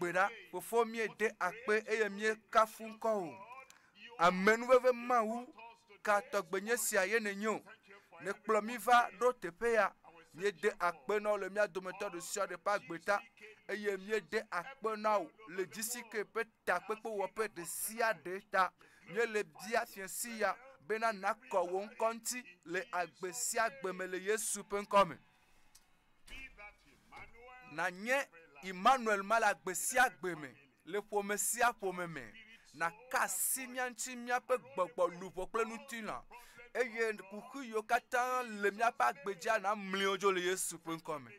gbera fofo mie de akpe eye mie kafu nko amenu veve Mawu ka togbenye sia ye ne nyo ne kplo mi va do teƒe ya mie de akpe na le mia dometo de sia de pa gbeta eye mie de akpe na le disike pe takpe pe wo pe de sia de ta mie le bia fiensi ya bena nakɔ wo ŋkɔnti le agbe sia agbe me le Yesu pe ŋkɔme na nye Imanuel ma le agbe sia agbe me le ƒome sia ƒome me na kasi mia ŋuti miaƒe gbɔgbɔ luʋɔ kple ŋutilã eye kuku yiwo katã le miaƒe agbedzia na mliwo dzo le Yesu ƒe ŋkɔme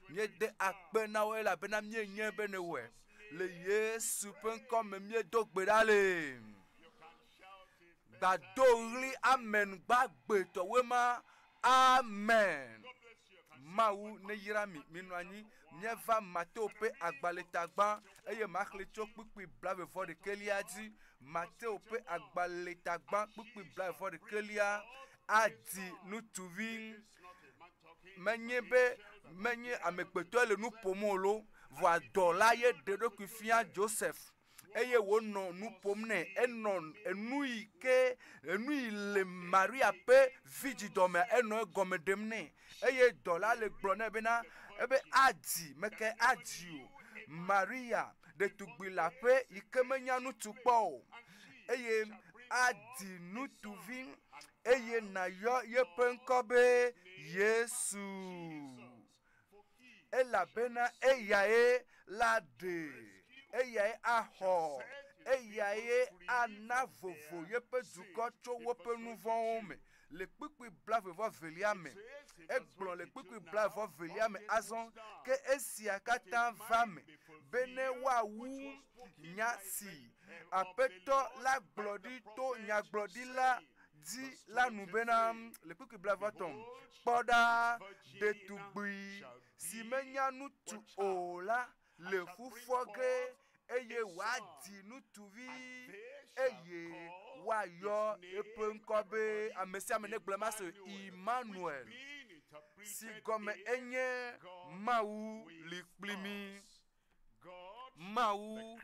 mie de akpe na wo elabena mie nye be ne wɔe le Yesu ƒe ŋkɔme mie do gbe ɖa le gbado ɣli amen gbagbe tɔwoe ma amen. Mawu ne yira mi minɔ anyi mieva Mateo pe agbalẽta gbã eye maxlẽ tso kpukpui blaeve de kelia dzi Mateo pe agbalẽta gbã kpukpui blaeve de kelia adi nutuvi menye amegbetɔ le nu ƒom o lo vɔ adɔ la ye ɖe ɖokui fia Joseph eye wònɔ nu ƒom nɛ enɔ enu yi ke enu yi le Maria pe vidzidɔme enɔ egɔme ɖem nɛ eye dɔ la le gblɔ nɛ bena ebe adi meke adi o Maria ɖetugbi la ƒe yi ke menya nutu kpɔ o eye adi nutuvi eye nayɔ yeƒe ŋkɔ be Yesu elabena eyae la ɖe eyae axɔ eyae ana vovo yeƒe dukɔ tso woƒe nu vɔ̃wo me le kpukpui blaeve-velia me egblɔ le kpukpui blaeve-velia me azɔ ke esia katã va me bene woawu nya si aƒetɔ la gblɔ ɖi to nyagblɔɖila di la nu bena le kpukpui blaeve-tɔ̃ kpɔ ɖa ɖetugbi si menya nutu o la le fufɔ ge eye wòadi nutuvi eye wòayɔ eƒe ŋkɔ be ame sia ame ne gblɔ ma so Imanuel si gɔme enye Mawu li kpli mi Mawu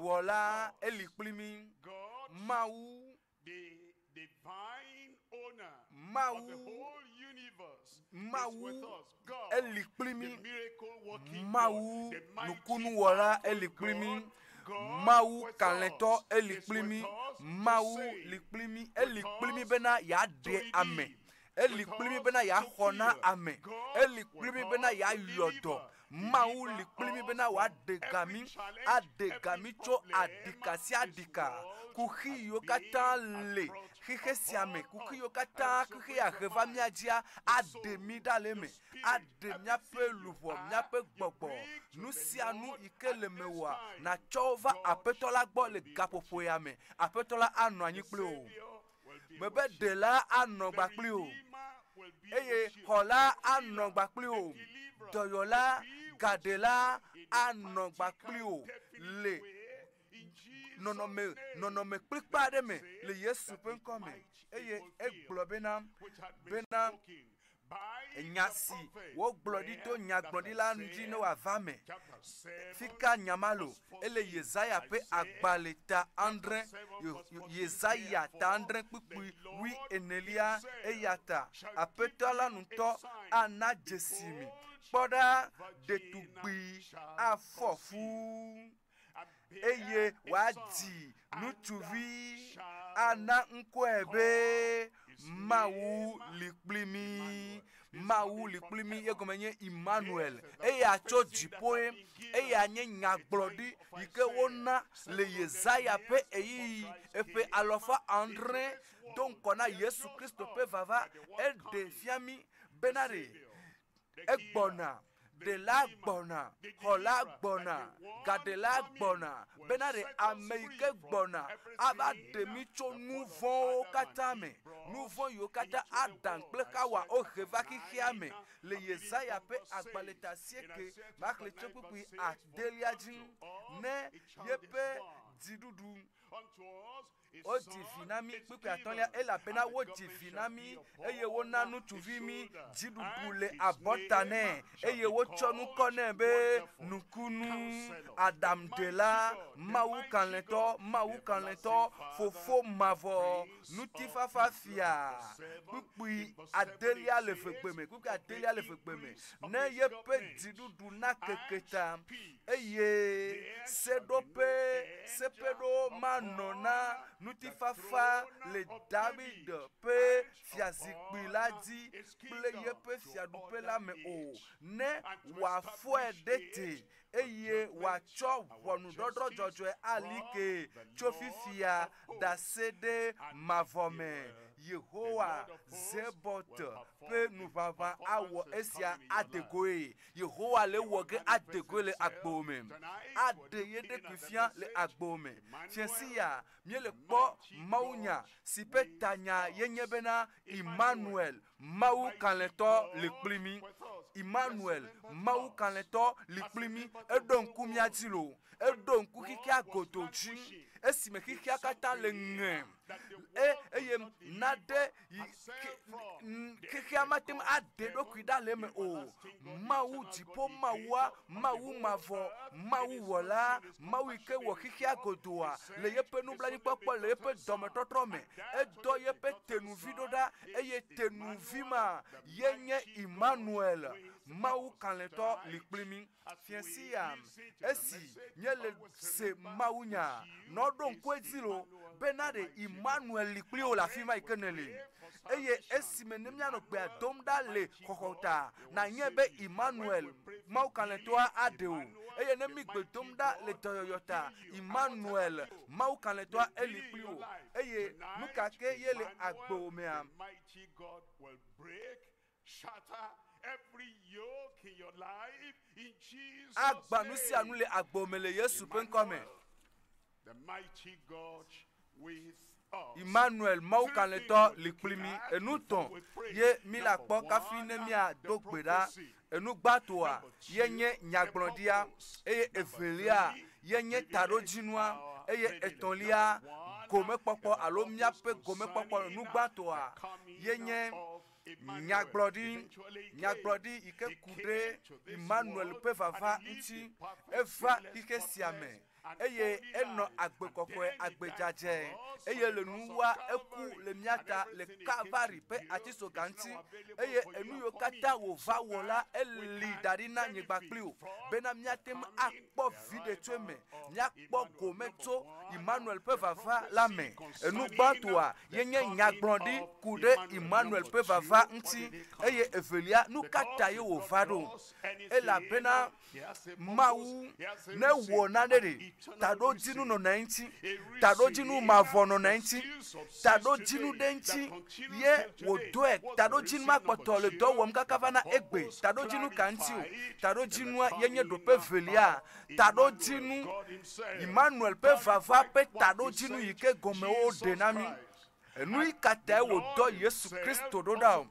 wɔla eli kpli mi Mawu eli kpli mi Mawu nukunuwɔla eli kpli mi Mawu kalẽtɔ eli kpli mi Mawu li kpli mi eli kpli mi bena yaɖe ame eli kpli mi bena yaxɔ na ame eli kpli mi bena yayɔ dɔ Mawu li kpli mi bena wòaɖe gami tso adika si adika kuxi yiwo katã le xixe sia me kuxi yiwo katã kuxi ahe va mía dzia aɖe mi ɖa le me aɖe míaƒe luʋɔ míaƒe gbɔgbɔ nu sia nu yi ke le me wɔa natsɔ va aƒetɔ la gbɔ le gaƒoƒo ya me aƒetɔ la anɔ anyi kpli o mebe ɖela anɔ gba kpli o eye xɔla anɔ gba kpli o dɔyɔla gaɖela anɔ gba kpli o le nɔnɔme kplikpa aɖe me le Yesu ƒe ŋkɔ me eye egblɔ bena nya si wogblɔ ɖi to nyagblɔɖila ŋuti ne wòava me fika nyamalo ele Yesaya ƒe agbalẽta andre Yesaya ta andre kpukpui wi enelia eya ta aƒetɔ la ŋutɔ ana dzesi mi kpɔ ɖa ɖetugbi afɔ fu eye wòadi nutuvi ana ŋkɔe be Mawu li kpli mi Mawu li kpli mi egɔme nye Imanuel eya tso dziƒoe eya nye nyagblɔɖi yi ke wona le Yesaya ƒe eyiyi eƒe alɔfa andre do ŋkɔ na Yesu Kristo ƒe vava eɖe fia mi bena ɖe egbɔna ɖela gbɔna xɔla gbɔna gaɖela gbɔna bena ɖe ame yi ke gbɔna ava ɖe mi tso nu vɔ̃wo katã me nu vɔ̃ yiwo katã Adam kple Hawa wohe va xixia me le Yesaya ƒe agbalẽta 9 maxlẽ tso kpukpui 8 dzi ne yeƒe dziɖuɖu o divinami kpikpe atɔlia ela bena wo divinami eye wo nanu tuvimi dzidudule abɔtane eye wo tsɔnu kɔnɛ be nukunu adamdela Mawu kanlɛtɔ fofo mavɔ nutifafa fia kpikpi adelia le fegbeme ne ye pe dzidudu na keketa eye sepedo manona nutifafa le David pe fiazikpi la di kple ye pe fiadupe la me o ne wa foe dete eye wa tsɔ ʋɔnudɔdrɔ dzɔdzɔe alike tso fifia dasede mavɔme Yehowa zebot pe nuʋaʋã awɔ esia adegoe Yehowa le wɔ ge adegoe le agbome ade ye ɖekui fia le agbome fiasia mie le kpɔ mawunya si pe tanya yenye bena Imanuel Mawu kanlɛtɔ le kpli mi Imanuel Mawu kanlɛtɔ le kpli mi eɖo ŋku mia dzi lo eɖo ŋku xixia godo dzi esime xixia katã le ŋe eye nade xixia matem ade ɖokui ɖa le me o Mawu dziƒo Mawua Mawu mavɔ Mawu wɔla Mawu yi ke wɔ xixia godoa le yeƒe nublanuikpɔkpɔ le yeƒe dɔmetɔtrɔ me edɔ yeƒe tenuvi ɖo ɖa eye tenuvi ma yenye Imanuel Mawu kanlɛtɔ li kpli mi fiasia esi nye le se Mawu nya n'ɔɖo ŋku edzi lo bena de Imanuel li kpli wo le afi ma yi ke ne le eye esime ne mianɔ gbea dom ɖa le xɔxɔta na nye be Imanuel Mawu kanlɛtɔa aɖe o eye ne mi gbe dom ɖa le dɔyɔyɔ ta Imanuel Mawu kanlɛtɔa eli kpli wo eye nu ka ke ye le agbo mea agba nu sia nu le agbo me le Yesu ƒe ŋkɔ me Imanuel Mawu kanlɛtɔ li kpli mi enu tɔn ye mi la kpɔ kafi ne mia do gbe ɖa enu gbãtɔa ye nye nyagblɔɖia eye evelia ye nye taɖodzinua eye etɔ̃lia gomekpɔkpɔ alo miaƒe gomekpɔkpɔ nu gbãtɔa ye nye nyagblɔɖi yi ke ku ɖe Imanuel ƒe vava ŋuti eva xixi sia me eye enɔ agbe kɔkɔe agbe dzadze eye le nuwa eku le miata le Kalvari ƒe atisoga ŋuti eye enu yiwo katã wòva wɔ la eli da ɖi na nyigba kpli o bena miatem akpɔ viɖe tso eme miakpɔ gome tso Imanuel ƒe vava la me enu gbãtɔa yenye nyagblɔɖi ku ɖe Imanuel ƒe vava ŋuti eye evelia nu katã ye wòva ɖo elabena Mawu ne wɔ nane ɖe taɖodzinu nɔna ŋuti taɖodzinu mavɔ nɔna ŋuti taɖodzinu ɖe ŋuti ye wòdoe taɖodzinu ma kpɔtɔ le dɔ wɔm kaka va na egbe taɖodzinu ka ŋuti o taɖodzinua yenye ɖoƒe velia taɖodzinu Imanuel ƒe vava ƒe taɖodzinu yi ke gɔmewo ɖe na mi enu yi katã wòdɔ Yesu Kristo ɖo ɖa o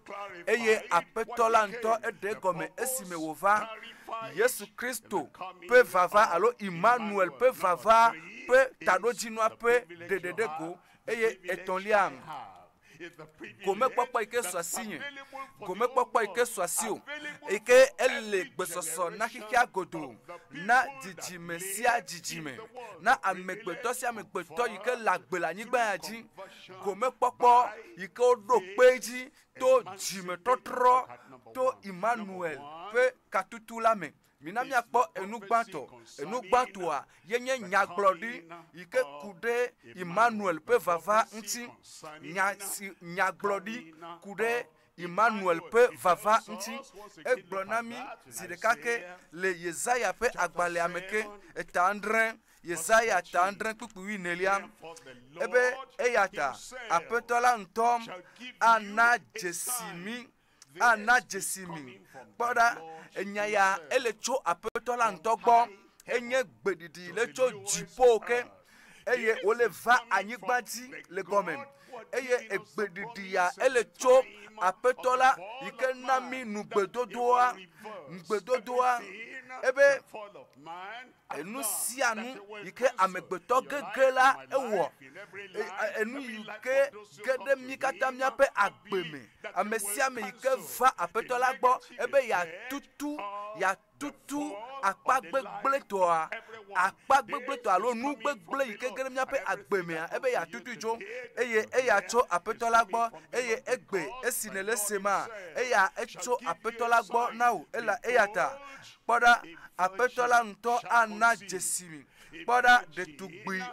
eye aƒetɔ la ŋutɔ eɖe gɔme esime wòva Yesu Kristo ƒe vava alo Imanuel ƒe vava ƒe taɖodzinua ƒe ɖeɖeɖe go eye etɔ̃lia gomekpɔkpɔ yi ke sɔ asi nye gomekpɔkpɔ yi ke sɔ asi o yi ke ele gbesɔsɔ na xixia godo na dzidzime sia dzidzime na amegbetɔ sia amegbetɔ yi ke le agbe le anyigba ya dzi gomekpɔkpɔ yi ke woɖo kpe dzi to dzimetɔtrɔ to Imanuel ƒe katutu la me mina miakpɔ enu gbãtɔa yenye nyagblɔɖi yi ke ku ɖe Imanuel ƒe vava ŋuti nyagblɔɖi ku ɖe Imanuel ƒe vava ŋuti egblɔ na mi zi ɖeka ke le Yesaya ƒe agbalẽa me ke eta andre Yesaya ta andre kpukpui nelia ebe eya ta aƒetɔ la ŋutɔ ana dzesi mi kpɔɖa enya ya ele tso aƒetɔ la ŋutɔ gbɔ enye gbeɖiɖi le tso dziƒo ke eye wòle va anyigba dzi le gɔme eye egbeɖiɖi ya ele tso aƒetɔ la yi ke na mi nugbedodoa ebe enu sianu ike amegbeto gegela ewo enu ike gede mikata miape agbeme amesiame ike va apetola gbo ebe ya tutu akpagbegble to alo nu gbegble ike gede miape agbeme ebe ya tutu jo eye eya cho apetola gbo eye egbe esinele sema eya echo apetola gbo now ela eyata kpoda apetola nto ana jesimi kpoda detugbi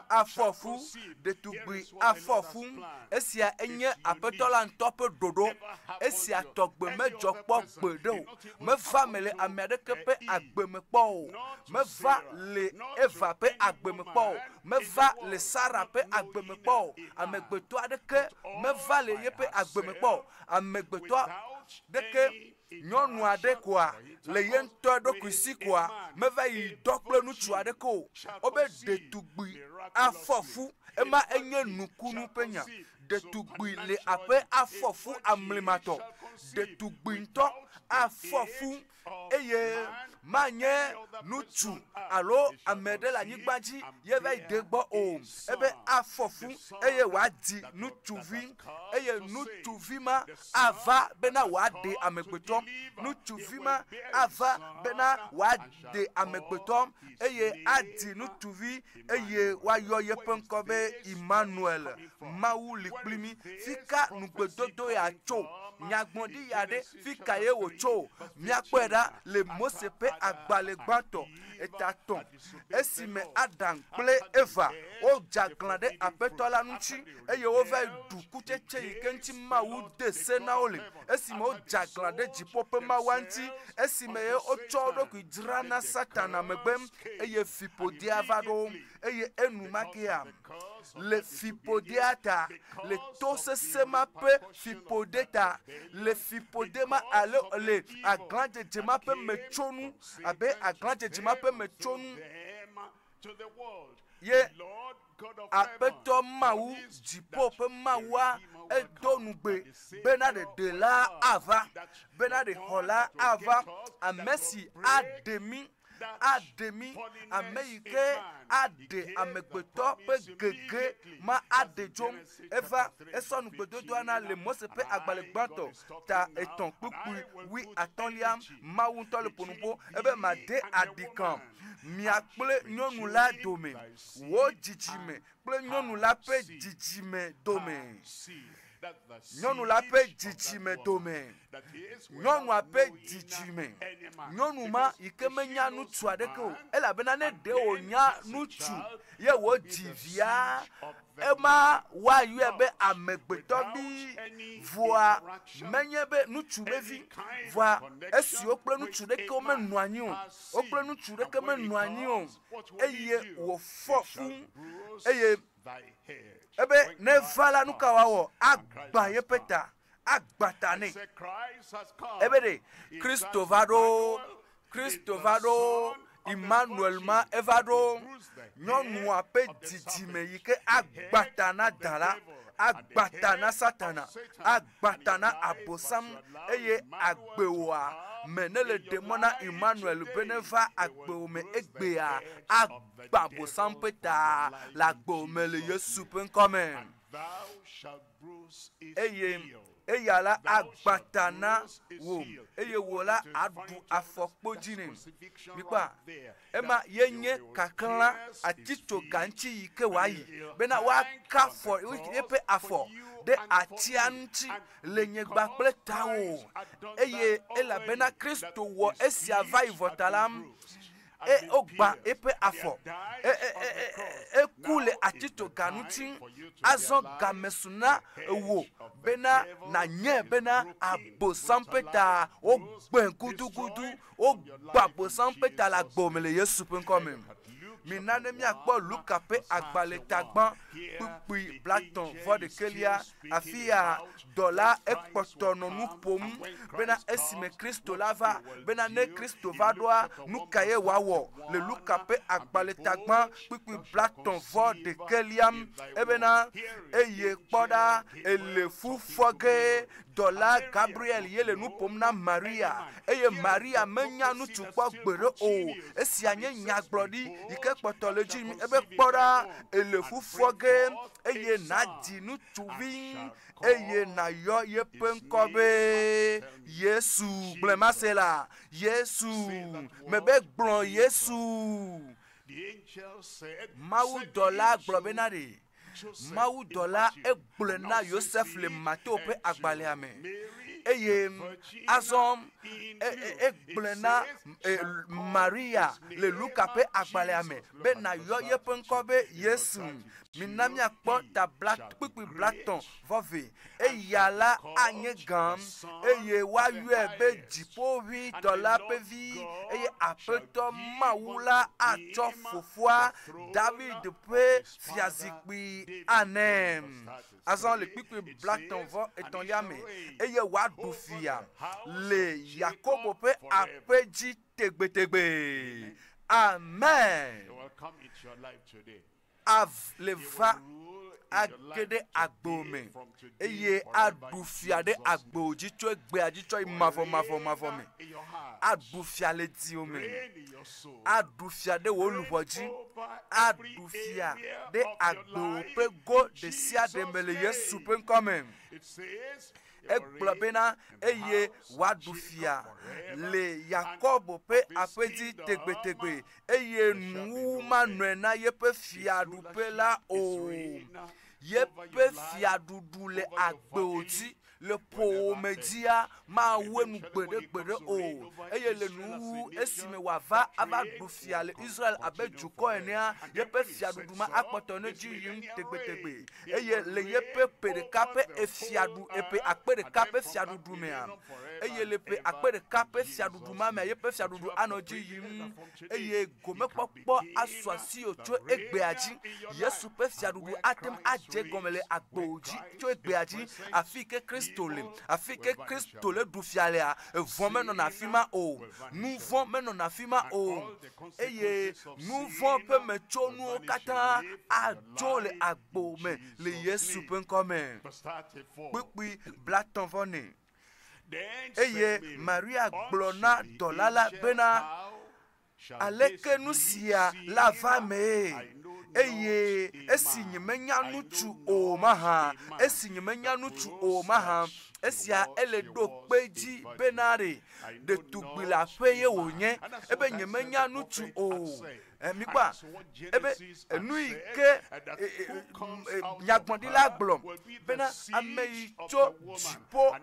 afofu esia enye apetola nto pe dodo esia togbe mejo kpo gbedo meva mele amerike pe agbeme kpo meva le eva pe agbeme kpo meva le sara pe agbeme kpo amegbeto adeke meva le ye pe agbeme kpo amegbeto deke nyɔnu aɖe koa le ye ŋutɔ ɖokuisi koa meva yi dɔ kple ŋutsu aɖe ko wobe ɖetugbi afɔfu ema enye nukunu ƒe nya ɖetugbi le aƒe afɔfu amlimatɔ ɖetugbi ŋutɔ afɔfu eye manye nutsu alo ame ɖe le anyigba dzi ye va yi de gbɔ o ebe afɔfu eye wòadi nutsuvi eye nutsuvi ma ava bena wòaɖe amegbetɔ nutsuvi ma ava bena wòaɖe amegbetɔ eye adi nutsuvi eye wòayɔ yeƒe ŋkɔ be Imanuel Mawu li kpli mi fika nugbedodo ya tso nyagbɔɖi ya ɖe fika ye wòtso miakpɔe ɖa le Mose ƒe agbalẽgbãtɔ etatɔn esime Adam kple Eva wodzaglã ɖe aƒetɔ la ŋuti eye wova ɖu kutsetse yi ke ŋuti Mawu de se na wo le esime wodzaglã ɖe dziƒo ƒe Mawua ŋuti esime ye wotsɔ wo ɖokui dzra na Satana megbe eye fiƒodea va ɖo eye enumakea le fiƒodea ta le to sese ma ƒe fiƒode ta le fiƒode ma alo le aglãdzedze ma ƒe metsonu abe aglãdzedze ma ƒe metsonu ye aƒetɔ Mawu dziƒo ƒe Mawua edo nugbe bena ɖeɖela ava bena ɖexɔla ava ame si aɖe mi ame yi ke aɖe amegbetɔ ƒe gege ma aɖe dzo eva esɔ nugbedodoa na le Mose ƒe agbalẽgbãtɔ ta 3:8 Mawu ŋutɔ le ƒonuƒo ebe made aɖikam mia kple nyɔnu la dome wo dzidzime kple nyɔnu la ƒe dzidzime dome nyɔnu la ƒe dzidzime dome nyɔnua ƒe dzidzime nyɔnu ma yi ke menya nutsu aɖeke o elabena ne ɖe wònya nutsu ye wòdzi via ema woayɔe be amegbetɔ bi voa menye be nutsu be vi voa esi wo kple nutsu ɖeke womenɔ anyi o wo kple nutsu ɖeke menɔ anyi o eye wòfɔ fu eye ebe ne va la nu ka wawɔ agba yeƒe ta agbata ne ebe de Kristo va ɖo Imanuel ma eva ɖo nyɔnua ƒe dzidzime yi ke agbata na dala agbata na Satana agbata na abosam eye agbewoa me ne le demɔ na Imanuel be ne va agbewo me egbea agba abosam ƒe ta le agbewo me le Yesu ƒe ŋkɔ me eye eya la agbata na wo eye wo la aɖu afɔkpodzi ne mikpa ema yenye kakla atitso gantsi yi ke wòayi bena woaka afɔ yeƒe afɔ ɖe atia ŋuti le nyegba kple tawo eye elabena Kristo wɔ esia va yi vɔta la ogba eƒe afɔ eku le atitsoga ŋuti azɔ gamesu na wo bena nanye bena abosam ƒe ta wogbe gudugudu wogba abosam ƒe ta le agbome le Yesu ƒe ŋkɔ me minane miakpo Luka pe agbaletagban pukpui blaton vo de kelia afia dola ekpotono nu pom bena esime Kristo lava bena ne Kristo vadoa nu kaye wawo le Luka pe agbaletagban pukpui blaton vo de keliam ebena eye kpoda ele fufoge dola Gabriel yele nu pom na Maria eye Maria menya nu tukpo gbere o esi anye nyagblodi ike kpotole ji ebe kpora ele fufoge eye na di nu tuvi eye na yo ye penkobe Yesu blemasela Yesu mebe gbon Yesu Mawu dola globenade Mawu dola egblena Yosef le Mateo pe agbaleame eye azom egblena Maria le Luka pe agbaleame be na yo ye penkobe Yesu minami akpo ta blat pipi blaton vove eyala anyegam eye wa yue be jipovi dola pevi eye apeto Mawula acho fofua David pe fiazikpi anem azon le pipi blaton vo eton liame eye wa dufia le Yakobo pe apeji tegbetegbe amen. Av leva agede agbome eye adufia de agbo jicho egbe ajicho imafo me adufia le ti o me adufia de woluboji adufia de agbo pe go de sia de mele Yesu pe come eglobena eye wadufia le Yakobo pe apedi tegbetegbe eye nu Imanuel na yepe fiadu pe la o yepe fiadu le agbeoji le po media ma wenu gbede o eye le nu esime wava aba dufia le Israel abejuko enia yepe fiadu ma akpoto ne ji yim tegbetegbe eye le yepe pedekape efiadu epe akpedekape fiadu dumea eye le pe akpedekape fiadu duma me yepe fiadu du anoji yim eye gome popo aswasi ocho egbeaji Yesu pe fiadu du atem aje gomele agboji cho egbeaji afike afike Kristo le dufialea von menon afima o nous von menon afima o eye nous von pe mecho nu kata ajo le agbo me le Yesu pen come pipi blaton vone eye Maria glona dolala bena aleke nusia la vame eye esinyemenya nutu o maha esinyemenya nutu o maha esia ele do peji benare de tugbila feye wonye ebe nyemenya nutu o mikwa ebe enuike nyagbondila glom bena amei cho jipo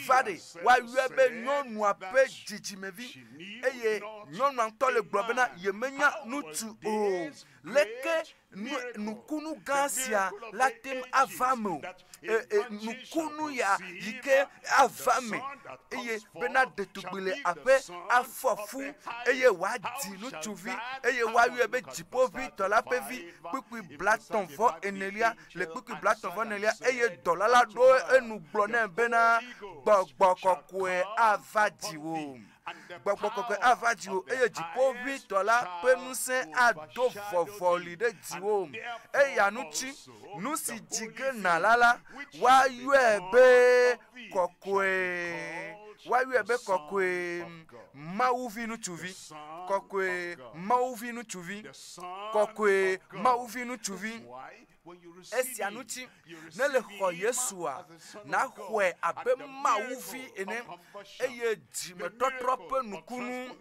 vade wa yebe nyonu ape jijimevi eye nyonu antole glom bena yemenya nutu o leke nukunu gansia latem avamo nukunu ya yike avame eye bena detugbile ape afofu eye wadi nutuvi eye wayu ebe jipovi tola pevi pipi blaton vo enelia le pipi blaton vo enelia eye dolala do enu glone bena gbogbo avadiwo gbogbo avadiwo eye jipovi tola penuse ado vovoli de diwo eye anuchi nusi jige nalala wayu ebe kokwe wayu ebe kokwe Mawu vinu tuvi kokwe Mawu vinu tuvi kokwe Mawu vinu tuvi esi anuchi nele ho Yesua na hwe abe Mawu vi ene eye jime totrope nukunu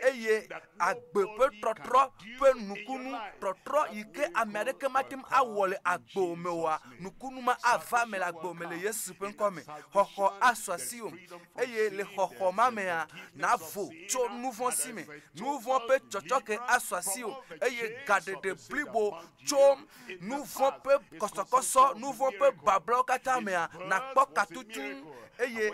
eye agbepe totrope nukunu totro ike Amerika matim awole agbomewa nukunu ma avame la agbomele Yesu pen come hoho aswasio eye le hoho mamea na vo cho nouvon sime nouvon pe chochoke aswasio eye gade de blibo tsom nous vont peu kosokoso nous vont peu bablo katamea na kpokatutu eye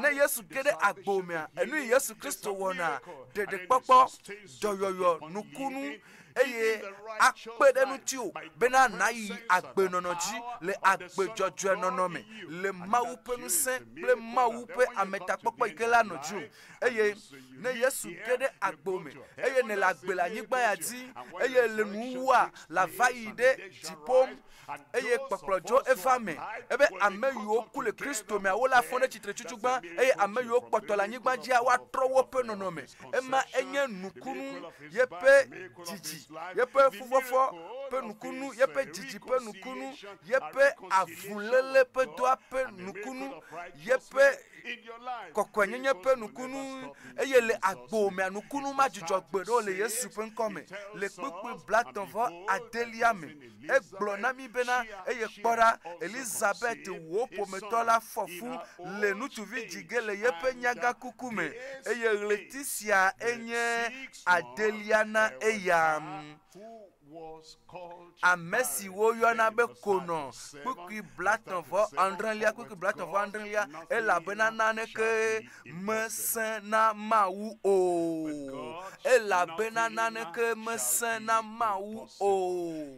ne Yesu gede agbomea enu Yesu Kristo wona de kpokpo doyoyo nukunu eye akpedenu ti o bena nayi agbenonoji le agbejojo enonome le Mawu penu se le Mawu pe ameta kpokpo ikela noju eye ne Yesu gede agbome eye ne la gbela nyigba ya ti eye le nuwa la vaide dipom eye kpokplojo evame ebe ameyo ku le Kristo me awola fone chitre chuchugba eye ameyo kpotola nyigba ji awa trowo pe nonome ema enye nukunu yepe jiji yepe fufofo pe nukunu yepe jiji pe nukunu yepe avulele pe doa pe nukunu yepe kokwenye pe nukunu eye le agbome nukunu ma jijo gbedo le Yesu pe nkome le kpukpu blatonvo adeliame eglonami bena eye kpora Elizabeth wo pometola fofu le nutuvi jigele yepe nyaga kukume eye Leticia enye Adeliana eyam amesi wo yona be kono kukui blatonvo andrelia kukui blatonvo andrelia ela bena nane ke mesena Mawu o ela bena nane ke mesena Mawu o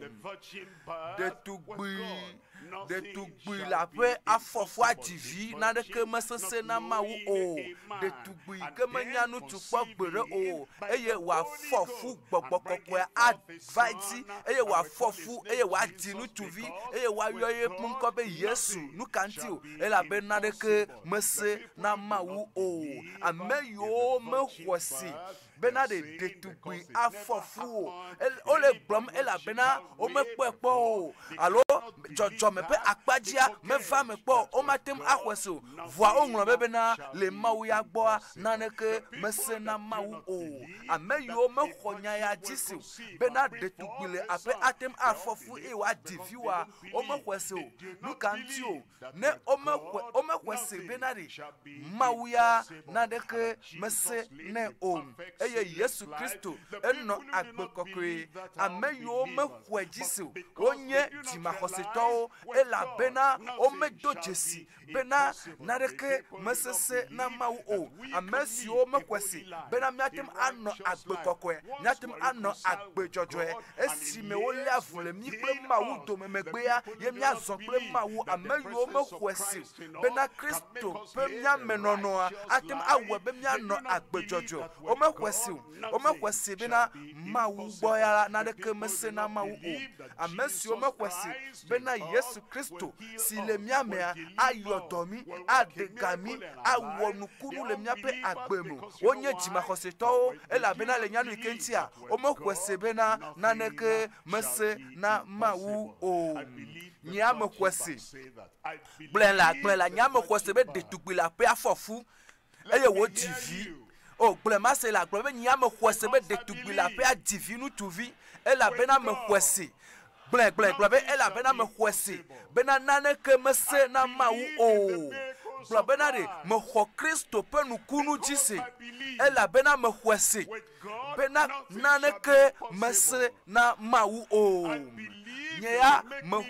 de tugbi la pe afofu adivi na de ke mesese na Mawu o de tugbi ke manyanu tukpo gbere o eye wa fofu gbogbokoko advaiti eye wa fofu eye wa dinu tuvi eye wa yoye punko be Yesu nu kanti o ela be na de ke mese na Mawu o ameyo me hwosi bena de tugbi afofu o le gbom ela bena o me pepo o alo jojo me pe akpajia me va me po o matem ahweso voa onro bebe na le Mawu ya gbo na ne ke mese na Mawu o ameyo me khonya ya jisi bena de tugbile ape atem afofu e wa diviwa o me hweso nu kanti o ne o me hwese bena de Mawu ya na de ke mese ne o eye Yesu Kristo enno agbekokwe ameyo me hwejisi onye timahoseto ela bena o medo jesi bena nareke mesese na Mawu o amesi o mekwesi bena miatem anno agbekokwe miatem anno agbejojoe esi me wo le avule mi pe Mawu do memegbe ya ye mi azon pe Mawu ameyo mekwesi bena Kristo pe mi amenono atem awe be mi anno agbejojo o mekwesi bena Mawu boya nareke mese na Mawu o amesi o mekwesi bena Yesu Kristo si le miamea ayodomi adegami awonukunu le miape agbemu onye jimakoseto ela bena le nyanu ikentia omokwese bena naneke mese na Mawu o nyame kwese blela nyame kwese be detugbila pe afofu eye wo divi o blema se la globe nyame kwese be detugbila pe adivi nu tuvi ela bena me kwese Blen, ela bena me hwesi bena nane ke mese na Mawu o bla bena de me ho Kristo pe nukunu jisi ela bena me hwesi bena nane ke mese na Mawu o nyeya me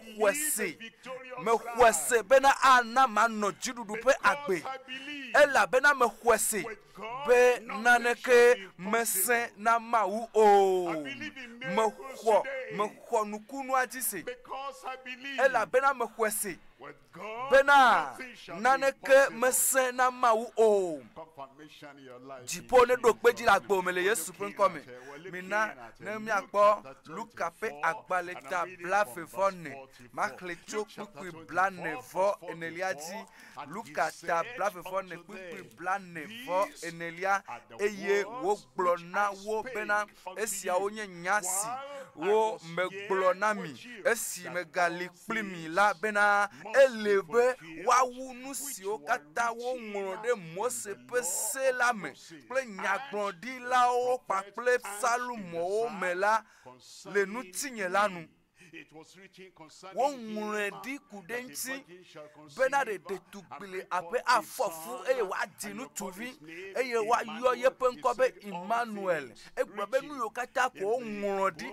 hwesi bena ana mano jidudu pe agbe ela bena me hwesi be nane ke mese na Mawu o me ho nukunu ajisi ela bena me hwesi bena nane ke mese na Mawu o jipone dokpeji la gbomele Yesu pe nkome mina ne mi akpo Luka pe agbaleta blave vone maklecho kukui blane vo eneliaji Luka ta blave vone kukui blane vo enelia eye wo gblona wo bena esia onye nyasi wo megblona mi esi megali plimi la bena elebe wawu nusi o kata wo nro de Mose pese la me ple nyagbodi la o pa ple Salumo o mela le nutinye lanu Wongredi kudensi bena de detubile ape afofu eye wa dinu tuvi eye wa yo yepenkobe Imanuel egbobe nu yokata ko ngrodi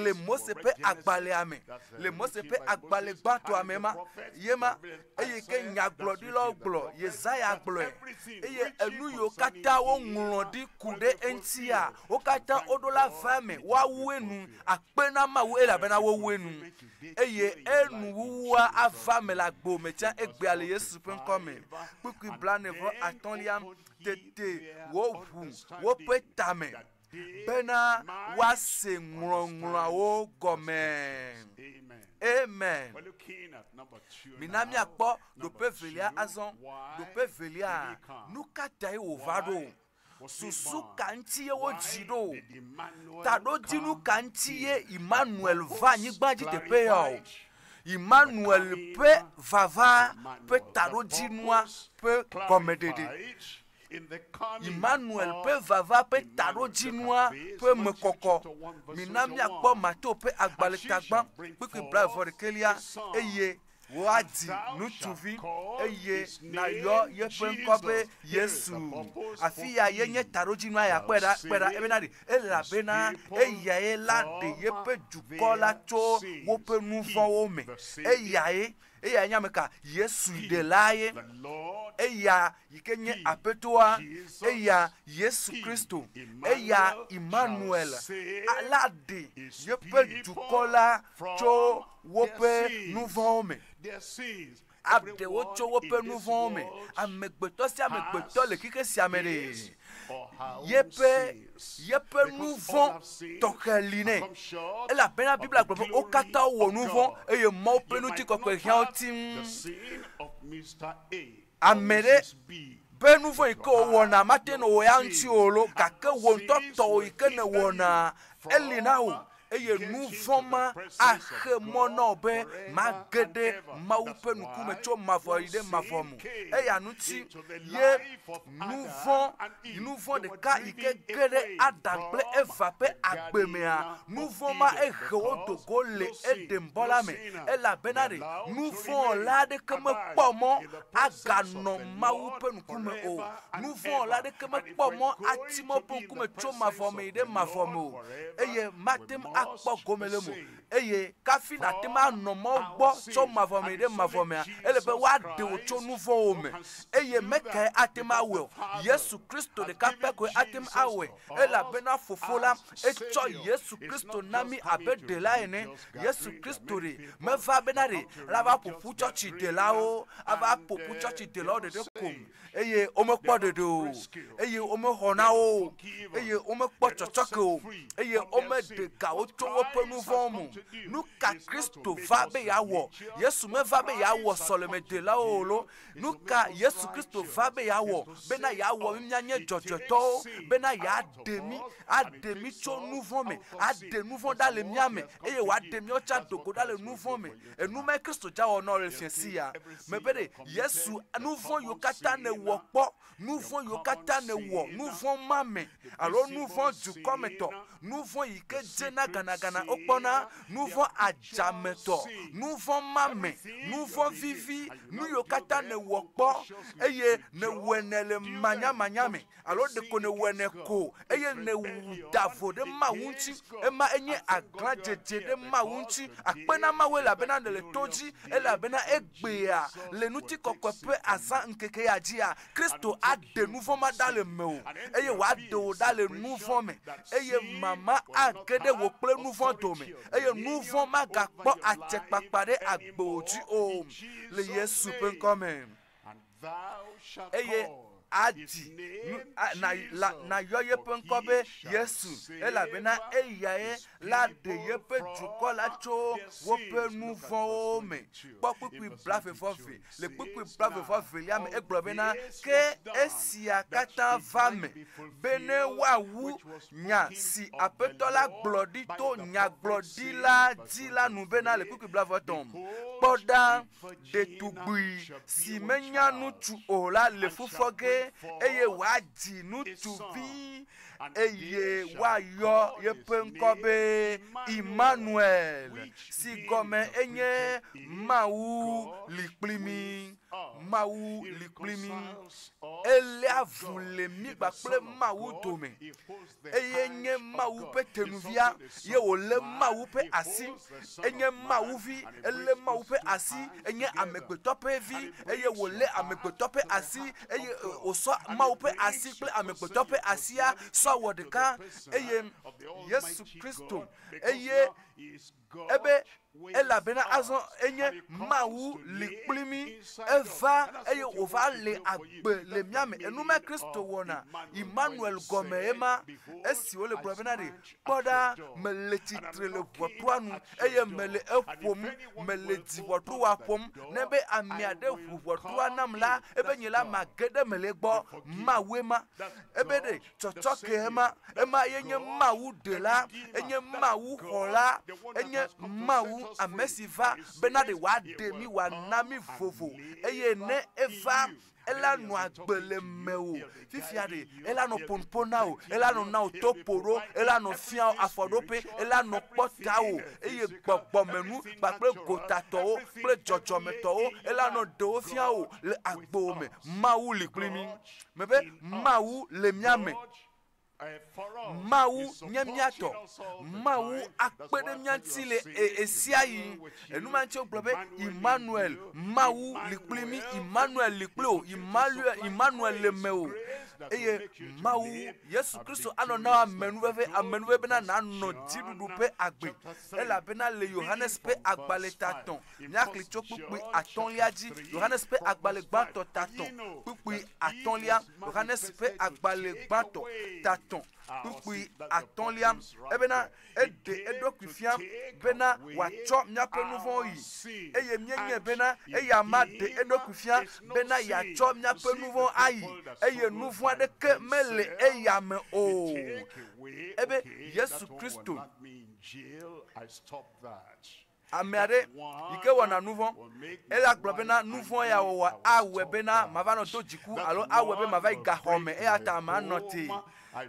le mosepe agbale ame le mosepe agbale gbato amema yema eye ke nyaglodi lo glo Yesaya glo eye enu yokata wo ngrodi kude entia okata odola fame wa wenu akpena mawu ela bena wo wenu eye enu wa afame la gbo metia egbe ale Yesu penkome kukui blanevo atoliam tete wo hu wo petame bena wa se ngrongro wo gome. Amen. Minami akpo do pevelia azon do pevelia nukata e ovado susu kantie wo jido tado dinu kantie Imanuel va nyigbaji te pe yo Imanuel pe vava pe tado dinua pe komedede Imanuel pe vava pe tado dinua pe mekoko minami akpo mato pe agbale tagban pe ke bravo de kelia eye wadi nutuvi eye na yo yepenkobe Yesu afia yenye tarojinwa ya pera ebenadi elabena eya elade yepe jukola to wope nufo wome eya nyameka Yesu de laye eya yikenye apetoa eya Yesu Kristo eya Imanuel alade yepe jukola to wope nufo wome abde wocho wope nouveau me amegbeto si amegbeto le kike si amere yepe nouveau tokeline et la peine la Bible a globé au kata wo nouveau et ye mo penuti kokwe hiantim amere be nouveau iko wona mateno wo yanti olo kake wonto to ikene wona elinawo eye nouveau ma ahe monobe magede maupe nukume cho mavoide mavomu eya nuti ye nouveau de ka ike gede adample evape agbemea nouveau ma ehe odogo le edembola me ela benade nouveau la de keme pomo agano maupe nukume o nouveau la de keme pomo atimo nukume cho mavomu de mavomu eye matem akpo gomelemo eye kafina tema nomo gbo so mavome de mavomea elebe wa de ocho nouveau ome eye meke atema we Yesu Kristo de kapeko atem awe ela bena fofola echo Yesu Kristo nami abede la ene Yesu Kristo re me va benare lava popu church de lao ava popu church de lao de kom eye ome kpo de do eye ome hona o eye ome kpo chochoke o eye ome de ga ocho wope nouveau mu nuka Kristo va be yawo Yesu me va be yawo solome de la olo nuka Yesu Kristo va be yawo bena yawo nyanye jojoto bena ya ademi cho nouveau me ade nouveau dans le miame eye wa demi ocha dogo dans le nouveau me enu me Kristo jawo no refiansi ya me bede Yesu nouveau yokata ne wopo nouveau yokata ne wo nouveau mame alors nouveau du kometo nouveau yike jena gana okpona nouveau ajameto nouveau mame nouveau vivi nu yokata ne wopo eye ne wenele manyame alors de kone wene ko eye ne davo de mawunti ema enye aglajeje de mawunti akpena mawela bena le toji ela bena egbea le nuti kokwepe azan nkeke ajia Kristo a de nouveau ma dans le meu eye wa de dans le nouveau me eye mama a kede wo ple nouveau dome eye nouveau ma gakpo atekpakpare agboji o le Yesu pen comme eye adi na yoye penkobe Yesu ela bena eyae la de yepe jukola cho wope nouveau me pokui blave fofi le pokui blave fofi liam eglobena ke esia kata vame bene wawu nya si apetola glodi to nya glodi la dila nu bena le pokui blave tom poda de tugui si menya nu tu ola le fufoge pe eye waji nutuvi eye wayo yepenkobe Imanuel si gome enye Mawu liklimi Mawu liklimi ele avule mi bakple Mawu tome eye nye Mawu pe tenuvia ye ole Mawu pe asi enye Mawu vi ele Mawu pe asi enye amegbeto pe vi eye wole amegbeto pe asi eye oso Mawu pe asi ple amegbeto pe asia so wodeka eye Yesu Kristo eye ebe ela bena azon enye Mawu liklimi eva eye ova le agbe le miame enume Kristo wona Imanuel gome ema esi ole brobena de poda mele titre le votoanu eye mele epom mele di votu apom nebe amiade votu anamla ebe nyela magede mele gbo Mawema ebe de chochoke ema yenye Mawu de la enye Mawu hola enye Mawu amesiva benade wa demi wa nami vovo eye ne eva ela no agbele mewo fifiade ela no ponpona o ela no na otoporo ela no fian afodope ela no potao eye gbogbo menu pape gotato o pre jojometo o ela no do fian o le agbome Mawu liklimi mebe Mawu le miame Mawu nyamiato Mawu akpede nyantile esiayi enumanche oglobe Imanuel Mawu liklimi Imanuel liklo Imanuel lemeo eye Mawu Yesu Kristo anona amenuve na no didudu pe agbe ela bena le Yohanes pe agbale taton nyakli chokpupi atonliaji Yohanes pe agbale gbanto taton pupi atonlia Yohanes pe agbale gbanto taton pupi atonlia ebena ede edokufia bena wacho nyape nouveau yi eye mienye bena eye amade edokufia bena yacho nyape nouveau ayi eye nouveau de que mele eyame o ebe Yesu Kristo amere ike wana nouveau ela globena nouveau ya wa awebena mavano dojiku alo awebe mavai gahome e ata manoti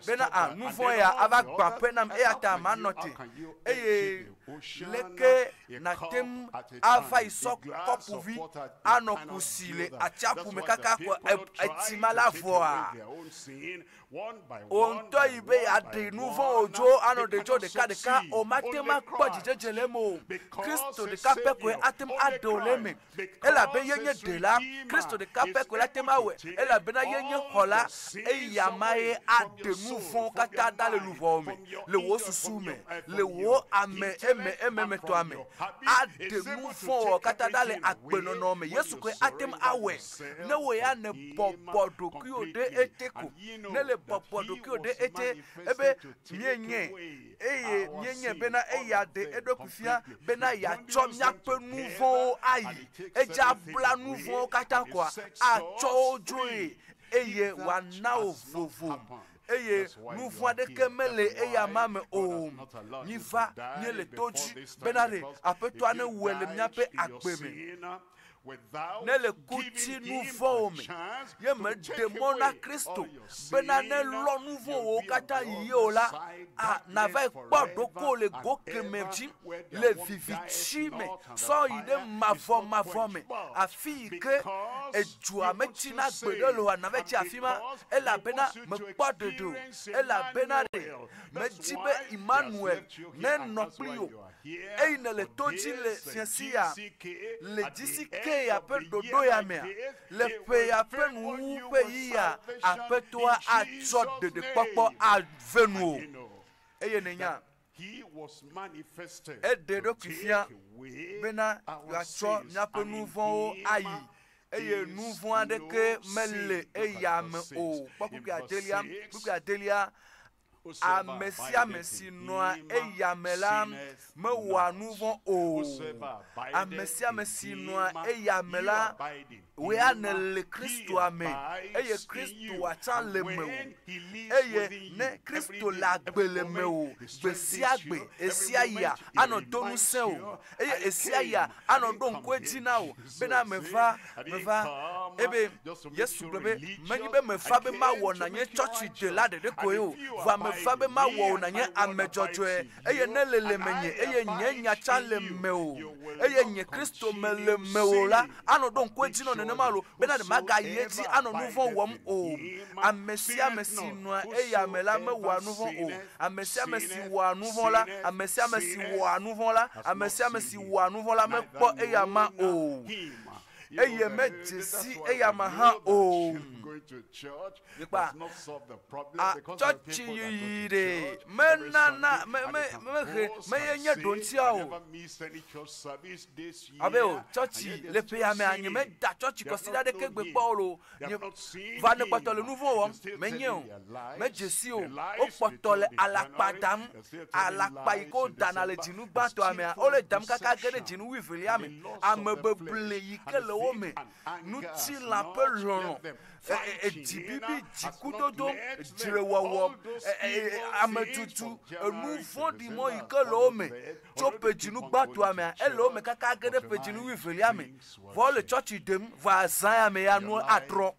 bena a nouveau ya ava gbapenam e ata manoti eye leke na tem ava isok kopuvi anokusile achapu mekaka ko etimala voa onto ibe ya de nouveau ojo ano de jo de ka o matema ko jijelemo Kristo de ka pe ko atem adoleme ela be yenye de la Kristo de ka pe ko atema we ela be na yenye hola e yamae ade nouveau kata dale nouveau me le wo susume le wo ame eme to ame ade nouveau kata dale agbenono me Yesu ko atem awe ne wo ya ne bobodo ki ode eteko ne le bobodo ki ode ete ebe mienye bena eya de edokufia bena ya chom nyape nouveau ayi eja bla nouveau kata kwa a chojoe eye wana ovovo eye nouveau de kemele eya mame o niva ni le toji benare apetwa ne wele nyape agbeme ne le kuti nouveau me ye me demona Kristo bena ne lo nouveau o kata yola na va kpodoko le goke meji le vivichi me so ide mavo me afi ke ejua mechi na gbedolo na vechi afima ela bena me kpododo ela bena de mejibe Imanuel ne noplio e ne le toji le fiancia le disike ya pe dodo ya mea le pe ya pe nu pe ya apetoa a chot de popo a venu eye nenya he was manifested ededo kifia bena ya cho nyape nouveau ayi eye nouveau ande ke mele eyame o poku adelia Amesia mesinoa eyamela me wa nouveau o. Amesia mesinoa eyamela we ane le Christo ame. Eye Christo atan le me. Eye ne Christo la gbe le me o. Besiagbe esiaya ano donu se o. Eye esiaya ano don kwejina o. Bena meva ebe Yesu blebe menyibe mefa be ma wo na nye church de la de ko yo. Va mefa be ma wo na nye amejojoe. Eye ne lele menye eye nyenya chan le me o. Eye nye Christo me le me o la ano don kwejina ne malo bena de maga yeji ano nouveau wom o. Amesia mesinoa eya mela me wa nouveau o. Amesia mesi wa nouveau la. Amesia mesi wa nouveau la. Amesia mesi wa nouveau la me po eya ma o. Eye me jesi eya ma ha o. Going to church does not solve the problem because church yire menana me yenye dontia o. Never miss any church service this year. Abeo church le pe ame anye me da church consider de kegbe Paulo va ne patole nouveau wom menye o me jesi o patole alapadam alapa iko danale jinu gbato ame o le dam kaka gede jinu wifili ame amebeble yikele o me nuti la pe lono jibibi jikudodo jirewowo ametutu nouveau dimo ikele o me chope jinu gbato ame ele o me kaka gede pe jinu wifili ame vo le church dem va zan ame ya no atro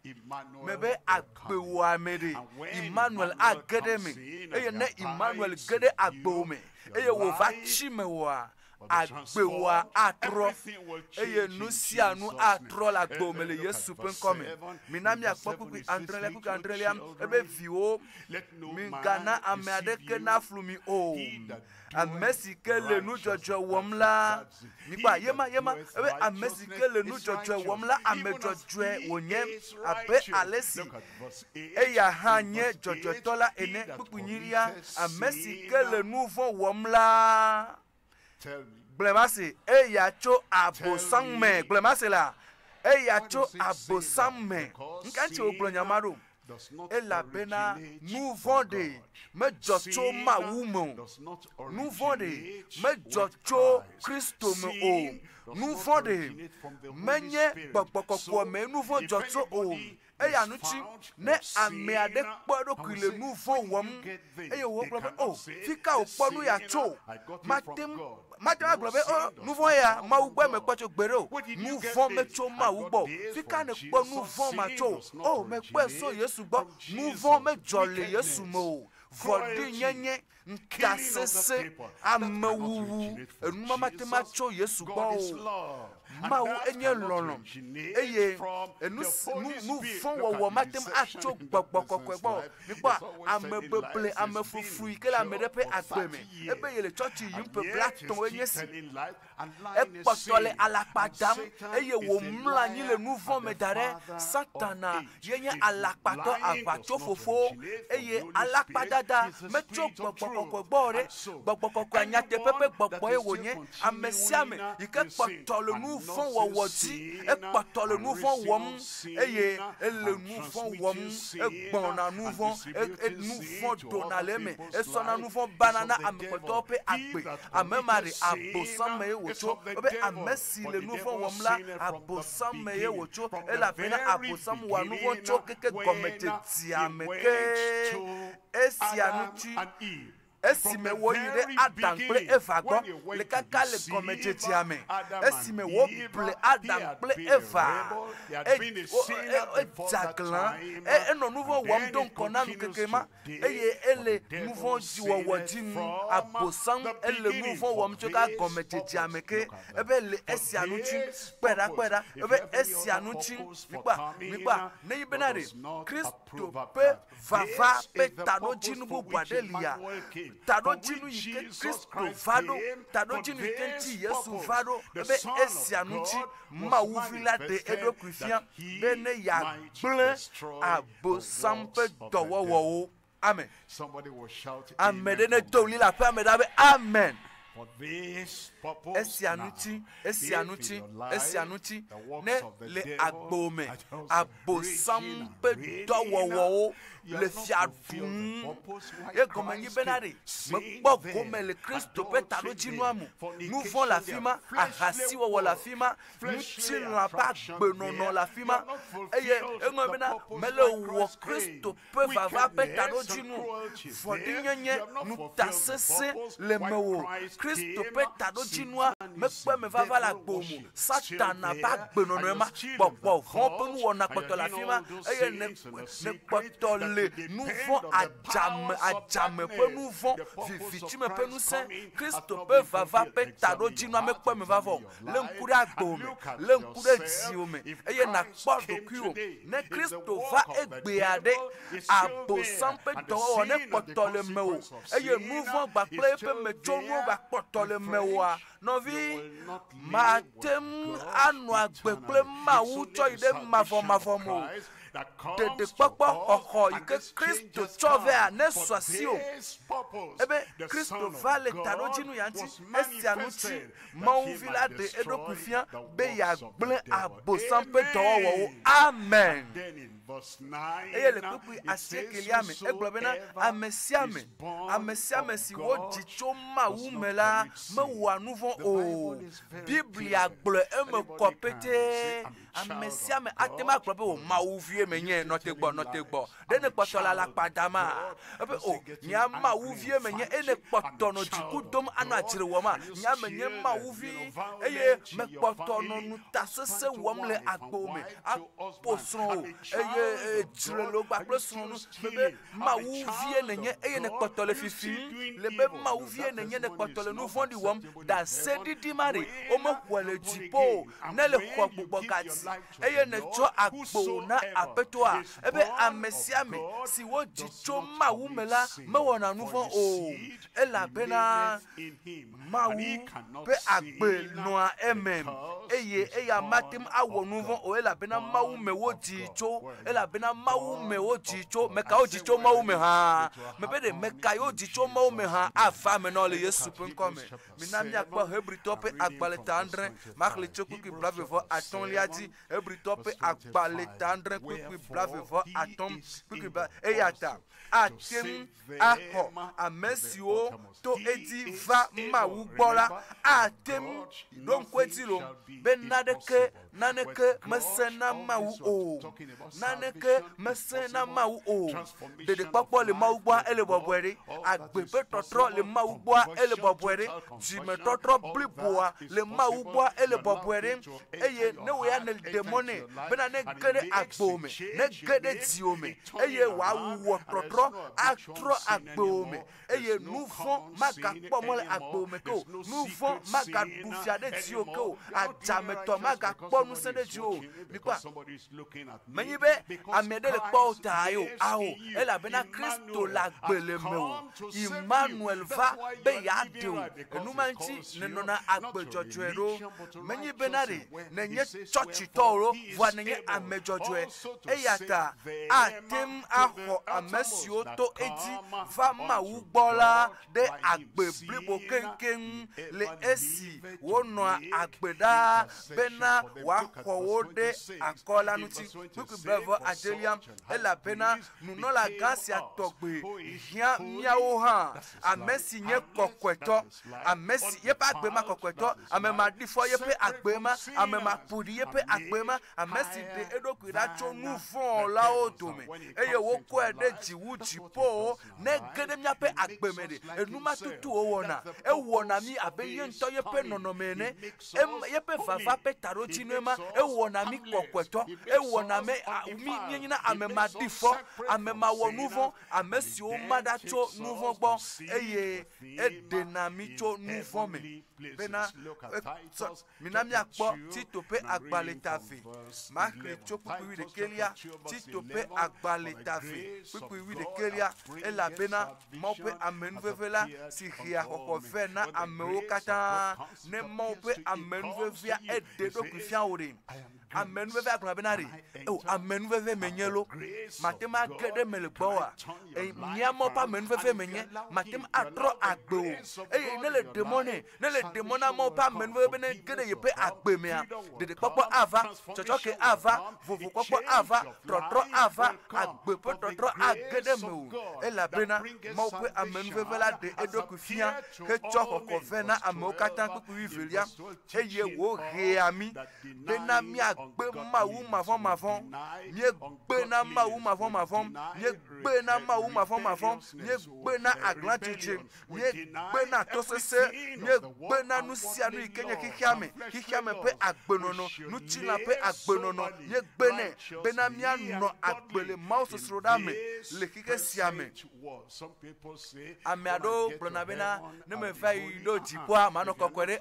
mebe agbewo amede Imanuel agede me eye ne Imanuel gede agbewo me eye wo va chi me wa agbewa atro eye nusia nu atro la gbome le Yesu pen come minami akpoku Andreliam ebe viwo mingana amade ke na flumi o amesi ke le nu jojo womla nipa yema ebe amesi ke le nu jojo womla amejojwe wonye abe alesi eya hanye jojo tola ene pupunyiria amesi ke le nouveau womla. Blemasi eyacho abosangme blemasi la eyacho abosangme nkanchi oglonyamaro ela bena nouveau de me jocho Mawu mo nouveau de me jocho Christo me o nouveau de menye gbogbogbogbo me nouveau jocho o eya nuchi ne ame ade kpodo kile nouveau wom eye wo globe o fika o kpodu ya cho matem aglobe o nouveau ya Mawu gbe me kpocho gbere o nouveau me cho Mawu gbo fika ne kpo nouveau ma cho o me kpo so Yesu gbo nouveau me jole Yesu mo vodi nyenye nkasese amewu enuma matema cho Yesu gbo Mawu enye lono eye nu fon wo matem acho gbogbogbo nipa amebeble amefufu ikela amedepe agbeme ebe yele church yimpe platon enye si epotole alapadam eye wo mla nyi le nu fon medare satana yenye alapato abacho fofo eye alapadada mecho gbogbogbo re gbogbogbo anyate pepe gbogbo ewonye amesiame ike potole nu fon wowoti ekpatole nouveau wom eye ele nouveau wom egbona nouveau nouveau donaleme esona nouveau banana amekotope akpe amemari abosame wocho obe amesi le nouveau wom la abosame wocho ela bena abosam wa nouveau cho keke gomete tiameke esianuchi esime wo yire Adam ple Eva go le kaka le komete tiame esime wo ple Adam ple Eva jaglan no nouveau wom don kona nkekema eye ele nouveau jiwo wodin abosan ele nouveau wom choka komete tiame ke ebe le esianuchi pera ebe esianuchi nipa ne yibenare Kristo pe vava pe tano jinubu bwadelia tado jinu yike Kristo vado tado jinu yike nti Yesu vado ebe esianuchi Mawu vila de edo Christian bene ya ble abosampe dowowo amen. Somebody will shout amen. Ne to li la pe amen dabe amen. For this purpose Esianuti, ne le agbome, just abosampe preaching and dowowo, you le have not fulfilled fiadun. the purpose why E comme Christ benari, came. Sin me there, comme le Christo pe talo adultery jinuamu. there, Nous vont la fornication fima, there, ahasi wa fleshly la work, fima, nous fleshly tin la pa attraction benono there. la You fima. have not fulfilled Eye, the bena, purpose mele why wo Christ Christo came. pe vava pe talo Wickedness and jinu. cruelty there. Fodinyenye, You have not nous fulfilled the tasese purpose le why mewo. Christ Christo came. pe talo jinua, Satan me is pe me vava la devil gbomu. worship. Satana Still pa there, benono and ema. you're still in Popo, the vampe cult, nous wana and you're poto la doing fima. all those Eye ne things in the ne secret poto that le. you Nous depend vont on the adjame, powers of adjame pe darkness. nous vont. The purpose of Vivitime pe nous Christ saint. coming has Christo not pe been vava fulfilled. pe talo Examine jinua your me heart, pe me vavo. examine your life, Lenkuri and agbome, look at lenkuri yourself. diome. If Eye na Christ kpo came dokuyo. today, Ne if the Christo work va of the egbeade devil is still abosan pe there, and the towo ne sin and the potole mewo. consequence of Eye sin nous vont gba is pe still me chonu there, gba potole my mewo. friends, Novi you will not live matem with God anu agbekple eternally. ma It's wu only cho the ide salvation mavo of mo. Christ that De comes to kpokpo us, hoho and ike this Christo changes chove a come. ne For swasio. this purpose, Ebe the Christo Son of vale God taro jinu yanti was esianuti manifested mau that he vila might de destroy edokufia the be ya works of the gble devil. abosan pe towo wo. Amen. Amen. Then in verse 9, Eye le kpekpe it asie says, keliame eglobena amesiame is born amesiame of si wo God jicho ma does wu not mela commit sin. me wa nuvo The o Bible is very Biblia clear. gble eme Anybody kopete can say, "I'm a child amesiame of God." atema gble pe o ma wu vie me nye no te gbo dene kpotola la padama ebe o nya ma wu vie me nye ene kpotono jikudom anu achire wo ma nya me nye ma wu vie eye me kpotono nu tasese wom le agbo me aposron eye jire lo gba presron nu bebe ma wu vie ne nye eye ne kpotole fifi le be ma wu vie ne nye ne kpotole nu vondi wom da sedi di mari o mo kwele jipo ne le kwo gbogbo kati eye ne cho agbo na apeto a ebe amesiame si wo jicho ma wu mela me wona nu vo o ela bena ma wu pe agbe no emem eye eya matem awo nu vo o ela bena ma wu me wo jicho ela bena ma wu me wo jicho me ka o jicho ma wu me ha me be de me ka yo jicho ma wu me ha afa me no le Yesu pen come mi na mi akpo hebri tope agbale tandre makle choku ki brave vo aton liati hebri tope agbale tandre ku brave vo aton ku ba eyata atem aho amesio to edi va ma wu gbola atem don kweti lo benadeke naneke mesena ma wu o naneke mesena ma wu o de papo le ma wu gbo ele bobwere agbepe totro le ma wu gbo ele bobwere jime totro bliboa le ma wu gbo ele bobwere eye ne we ya ne demone bena ne gede agbome ne gede diome eye wa wu totro atro agbome eye nouvon maga pomo le agbome ko nouvon maga dufiade dio ko ajame to maga ponu sende dio mi kwa menyibe amede le po tayo aho ela bena Kristo la gbele mewo Imanuel va be ya deu enumanchi ne nona agbejojoero menyibe na re ne nye church toro vo ne nye amejojoe eyata atem aho amesio to edi va ma wu gbola de agbe blibo kenken le esi wono agbeda bena wa kowo de akola nuti buku bravo adeliam ela bena nuno la gasi atogbe hia miawo ha amesi nye kokweto amesi yepa agbe ma kokweto amema difo yepe agbe ma amema pudi yepe agbe ma amesi de edokwira cho nuvon la odome eye wo ko ede jiwu jipo ne gede miape agbe mede enuma tutu owona ewona mi abeye nto yepe nonomene yepe vava pe taro chinema ewona mi kokweto ewona me mi nyina amema difo amema wo nuvon amesi o madacho nuvon gbo eye edena mi cho nuvon me bena minami akpo titope agbaletafe makre chokupu wi de kelia titope agbaletafe pupu wi de kelia ela bena mope amenvevela si ria hokofe na ameo kata ne mope amenvevia ede do kufia ore amenvevia kuna benari o amenve menuveve menyelo matem agede melegboa e miamo pa menuveve menye matem atro agbo e ne le demona mo pa menuveve ne gede yepe agbe mea de popo ava chochoke ava vovo popo ava trotro ava agbe po trotro agede me e la bena mo pe amenuveve la de edoku fia ke choko kovena amokatan kuku vivelia e ye wo reami bena mi agbe mawu mavon mi gbe na mawu mavon mi gbe na mawu mavon mi gbe na aglantiche mi gbe na tosese mi gbe na nusia nu ikenye kikiame pe agbenono nuchina pe agbenono mi gbe ne bena mi ano agbele mawu sosrodame le kike siame amiado plona bena ne me vai do jipo mano kokwere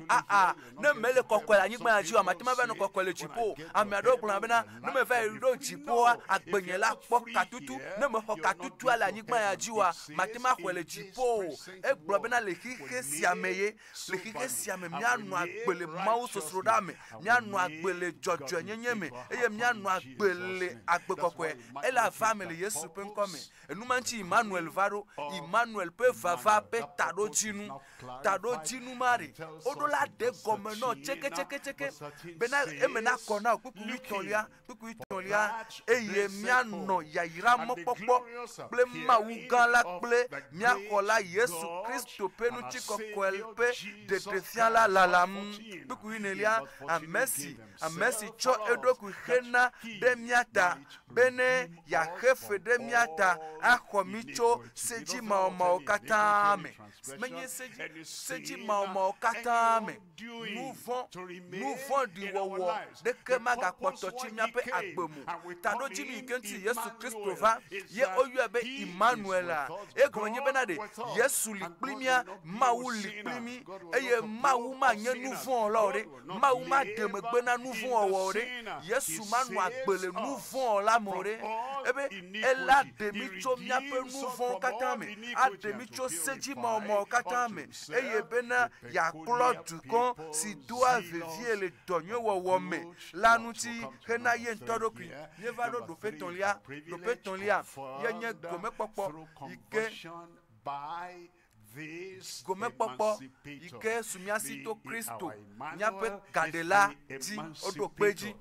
ne mele kokwere anyigba aji o matima be no kokwere jipo amiado plona bena ne me vai do jipo agbenyela po katutu ne me ho katutu ala anyigba aji wa matima kwele jipo egbo bena le kike siameye le kike siame mi anu agbele mawu sosrodame mi anu agbele jojo nyenyeme eye mi anu agbele agbe kokwe ela family yesu pe nkome enumanchi Imanuel varo Imanuel pe vava pe tado chinu mari odola de gomeno cheke bena emena kona kuku itolia eye miano yaira mopopo ple mawugan la ple miakola Yesu Kristo pe nu chiko kwelpe de defian la lalam kuku inelia amesi cho edoku hena demiata bene ya jefe demiata akomicho seji maoma katame menye seji maoma katame mouvons du wowo de kemaga kpotochi miape agbemu tado jimi ikenti Yesu Kristo va ye oyuebe Imanuel e gonye benade Yesu likplimia Mawu likplimi eye Mawu ma nye nouvon lore Mawu ma demegbe na nouvon owore Yesu manu agbele nouvon la more ebe ela demicho miape nouvon katame ademicho seji maoma katame eye bena ya klodukon si doa vivie le donyo wowome lanuti hena ye ntodokui nevado do petonlia yenye gome popo ike gome popo ike sumiasi to Kristo nyape gadela ti odokpeji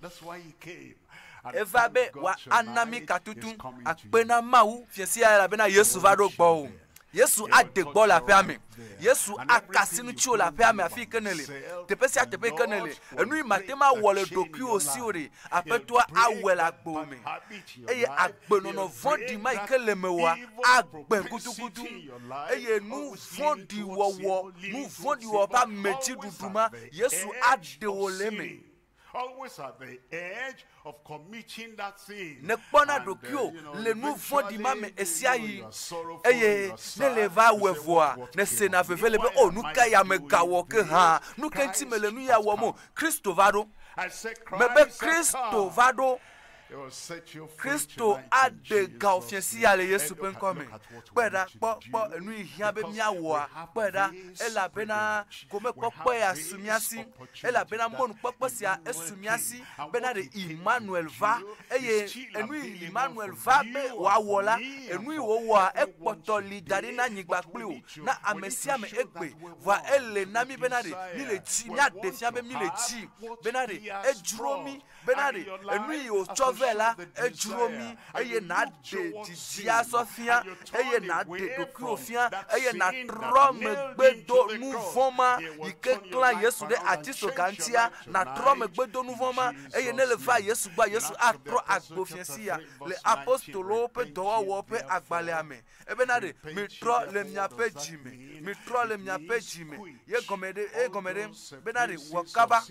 evabe wa anami katutu akpena mawu fiesi ala bena Yesu vado gbo Yesu adegbo la pe ame Yesu akasinu chi o la pe ame afi kenele tepesi atepe kenele enu imatema wole doku osi ore apetwa awela gbo me eye agbenono vondi ma ikele mewa agben kutukutu eye nu vondi wo pa mechi duduma Yesu adewole me always at the edge of committing that sin. Ne kpona dokio le nouveau dimame esiayi eye ne leva wevoa ne sena vevele be o nuka ya megawo ke ha nuka ntimele nu ya wo mo Kristo vado mebe Kristo vado Kristo adega ofiesi ale Yesu pe nkome peda po enu ihia be miawo peda ela bena gome popo ya sumiasi ela bena monu popo sia esumiasi bena de Imanuel va eye enu Imanuel va be wa wola enu iwowo ekpoto lidari na nyigba pleo na amesia me egbe va ele na mi bena de mi le chi mi adefia be mi le chi bena de ejromi bena de enu yo chovela ejuromi eye na de tijia sofia eye na de dokofia eye na tromegbedo nouvoma ikekla Yesu de atiso kantia na tromegbedo nouvoma eye ne le va Yesu gba Yesu atro agbofiensia le apostolo pe dowo pe agbale ame ebe na de mitro le miape jime ye gomede be na de wakaba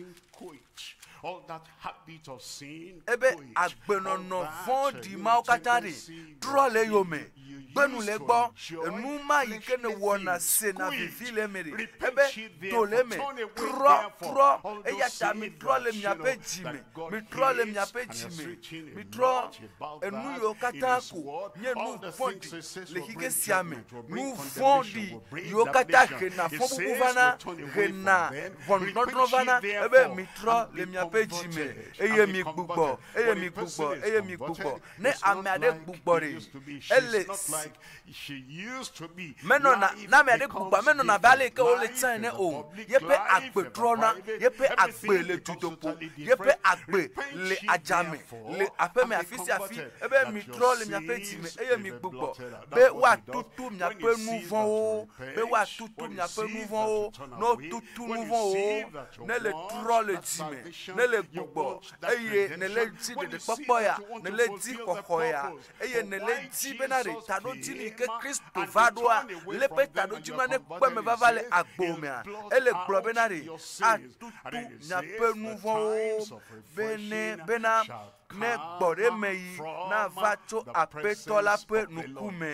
all that habit of sin ebe agbenono fondi maokatari trole yome benu le gbo enuma ikene wona se na vivile mere ebe toleme tro eya ta mi trole miape jime mi tro enu yo katako nye nu fondi le hige siame nu fondi yo katake na fobu kuvana gena von nodrovana ebe mi tro le miape miaƒe dzime eye mi gbugbɔ eye mi gbugbɔ eye mi gbugbɔ ne ame aɖe gbugbɔ ɖi ele menɔna na ame aɖe gbugbɔ menɔna be ale ke wole tsã ene o yeƒe agbe trɔna yeƒe agbe le dudoƒo yeƒe agbe le adzame le aƒeme afi sia afi ebe mi trɔ le miaƒe dzime eye mi gbugbɔ be woatutu miaƒe nu vɔ̃wo be woatutu miaƒe nu vɔ̃wo no tutu nu vɔ̃wo ne le trɔ le dzime ne le gbugbɔ eye ne le dzi ɖeɖekpɔkpɔ ya ne le dzi xɔxɔ ya eye ne le dzi bena ɖe taɖodzi ni ke Kristo va ɖoa leƒe taɖodzi ma ne kpeme vava le agbomea ele gblɔ bena ɖe atutu miaƒe nu vɔ̃wo bena ne gbɔ ɖe me yi na va tso aƒetɔ la ƒe ŋkume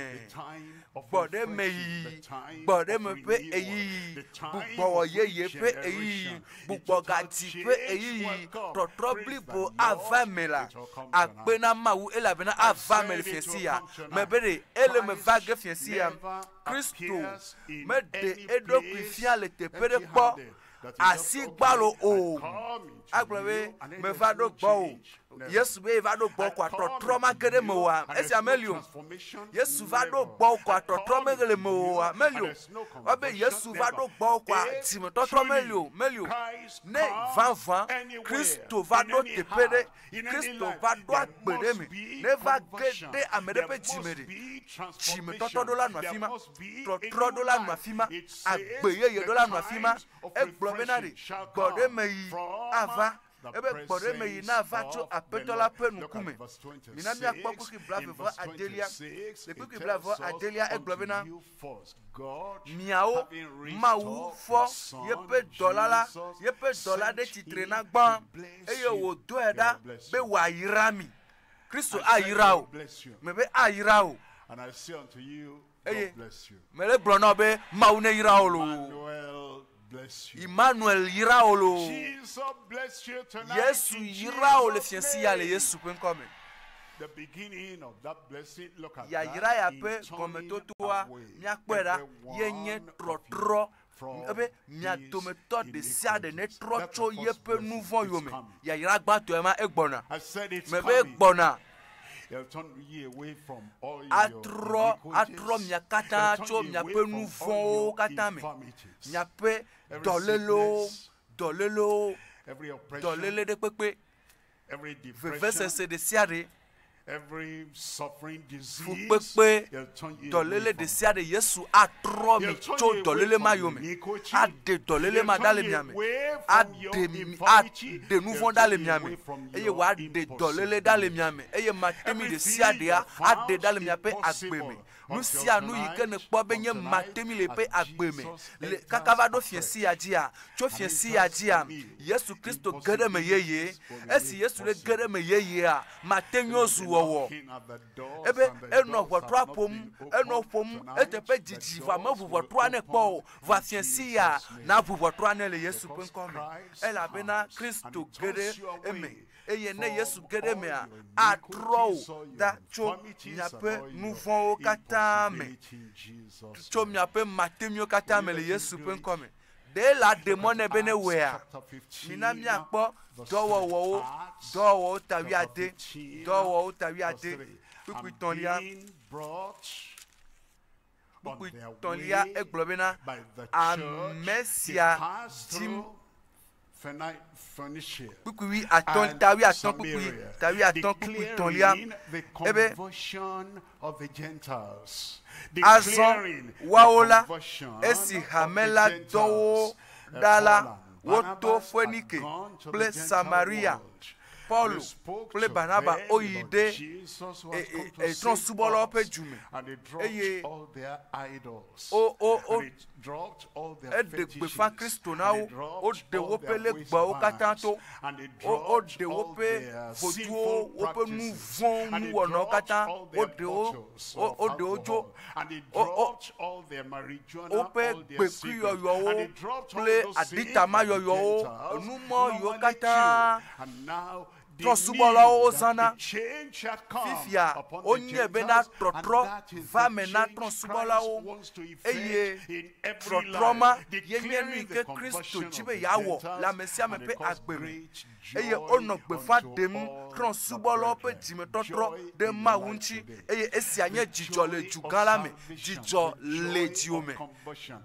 gbɔ ɖe me yi gbɔ ɖe me ƒe eyiyi gbugbɔwɔ yeye ƒe eyiyi gbugbɔgati ƒe eyiyi tɔtrɔ blibo ava me la akpe na Mawu elabena ava me le fiesi ya me be ɖe ele me va ge fiesi ya Kristo me ɖe eɖokui fia le teƒe ɖe kpɔ asi gbalo o agblɔ be me va ɖo gbɔ o Yesu be va ɖo gbɔ ko atɔtrɔ ma ge ɖe me oa esia meli o Yesu va ɖo gbɔ ko atɔtrɔ me le me oa meli o wabe Yesu va ɖo gbɔ ko dzimetɔtrɔ meli o ne vavã Kristo va ɖo teƒe ɖe Kristo va ɖo agbe ɖe me ne va ge ɖe ame ɖe ƒe dzime ɖe dzimetɔtɔ ɖo la nɔ afi ma tɔtrɔ ɖo la nɔ afi ma agbe yeye ɖo la nɔ afi ma egblɔ bena ɖe gbɔ ɖe me yi ava ebe gbɔ ɖe me yi na va tso aƒetɔ la ƒe ŋkume mina miakpɔ kpukui blavevɔ adelia le kpukui blavevɔ adelia egblɔ bena miawo Mawu fɔ yeƒe dɔla la yeƒe dɔla ɖe tsitre na gbã eye wòdɔe ɖa be wòayra mi Kristo ayra o me be ayra o eye me le gblɔ na wo be Mawu ne yra o lo Imanuel yira o lo Yesu yira o le fiesi ya le Yesu ƒe ŋkɔme yayira ya ƒe gɔmetotoa miakpɔe ɖa ye nye trɔtrɔ ebe mia dometɔ ɖe sia ɖe ne trɔ tso yeƒe nu vɔ̃ yome yayira gbãtɔe ma egbɔna me be egbɔna atrɔ mia katã tso miaƒe nu vɔ̃wo katã me miaƒe dɔlélo dɔléle ɖe kpekpe vevesese ɖe sia ɖe fukpekpe dɔléle ɖe sia ɖe Yesu atrɔ mi tso dɔléle ma yome aɖe dɔléle ma ɖa le mia me aɖe nu vɔ̃ ɖa le mia me eye wòaɖe dɔléle ɖa le mia me eye matemi ɖe sia ɖea aɖe ɖa le miaƒe agbe me nu sia nu yi ke ne kpɔ be nye matemi le ƒe agbe me le kaka va ɖo fiesi ya dzia tso fiesi ya dzia Yesu Kristo ge ɖe me yeye esi Yesu le ge ɖe me yeyea mate nyo zu wɔwɔ ebe enɔ ʋɔtrua ƒom eteƒe dzidzi vɔ ame ʋu ʋɔtrua ne kpɔ o vɔ fiesi ya na ʋu ʋɔtrua ne le Yesu ƒe ŋkɔme elabena Kristo ge ɖe eme eye ne Yesu ge ɖe mea atrɔ o da tso miaƒe nu vɔ̃wo katã me tso miaƒe matemiwo katã me le Yesu ƒe ŋkɔme ɖe la ɖe mɔ ne be ne wɔea mina miakpɔ dɔwɔwɔwo ta wuiade kpukpui tɔ̃lia egblɔ bena ame sia dim kpukpui atɔ̃ kpukpui tɔ̃lia ebe azɔ woawo la esi hame la dɔwo ɖa la woto Foenike kple Samaria Paul kple Barnaba oyi ɖe trɔ̃subɔlawo ƒe dzume eye eɖe gbefa Kristo na wo woɖe woƒe legbawo katã to woɖe woƒe voduwo woƒe nu vɔ̃ nuwɔnawo katã woɖe wo dzo woƒe gbekuiyɔyɔwo kple aditama yɔyɔwo enumɔ yiwo katã tronsubɔlawo zãna fifia onye bena trɔtrɔ va me na trɔnsubɔlawo eye trɔtrɔma ye nye nu ke Kristo dzi be yeawɔ le ame sia ame ƒe agbe me eye wonɔ gbefa ɖem trɔnsubɔlawo ƒe dzimetɔtrɔ ɖe Mawu ŋuti eye esia nye dzidzɔ le du gã la me, dzidzɔ le dziwo me,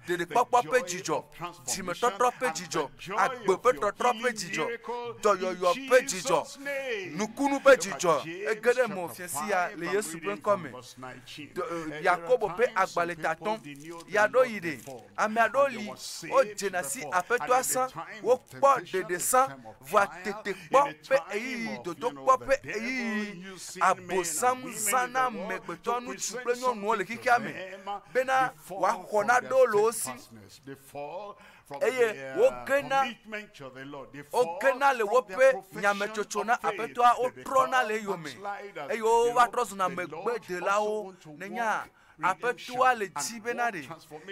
ɖeɖekpɔkpɔ ƒe dzidzɔ, dzimetɔtrɔ ƒe dzidzɔ, agbe ƒe tɔtrɔ ƒe dzidzɔ, dɔyɔyɔ ƒe dzidzɔ, nukunu ƒe dzidzɔ ege ɖe mo fiesi ya le Yesu ƒe ŋkɔ me. Yakobo ƒe agbalẽ tatɔ̃ ya ɖo yi ɖe ame aɖewo li wodzena si aƒetɔa sã wokpɔ ɖeɖe sã voa tete kpɔ ƒe eyiyi dodo kpɔ ƒe eyiyi abosam zãna amegbetɔ ŋutsu kple nyɔnuwo le xixea me bena woaxɔ naɖewo le wo si eye wogena le woƒe nyametsotso na aƒetɔa wotrɔna le eyome eye wova trɔ zuna megbedelawo nenya aƒetɔa le dzi bena ɖe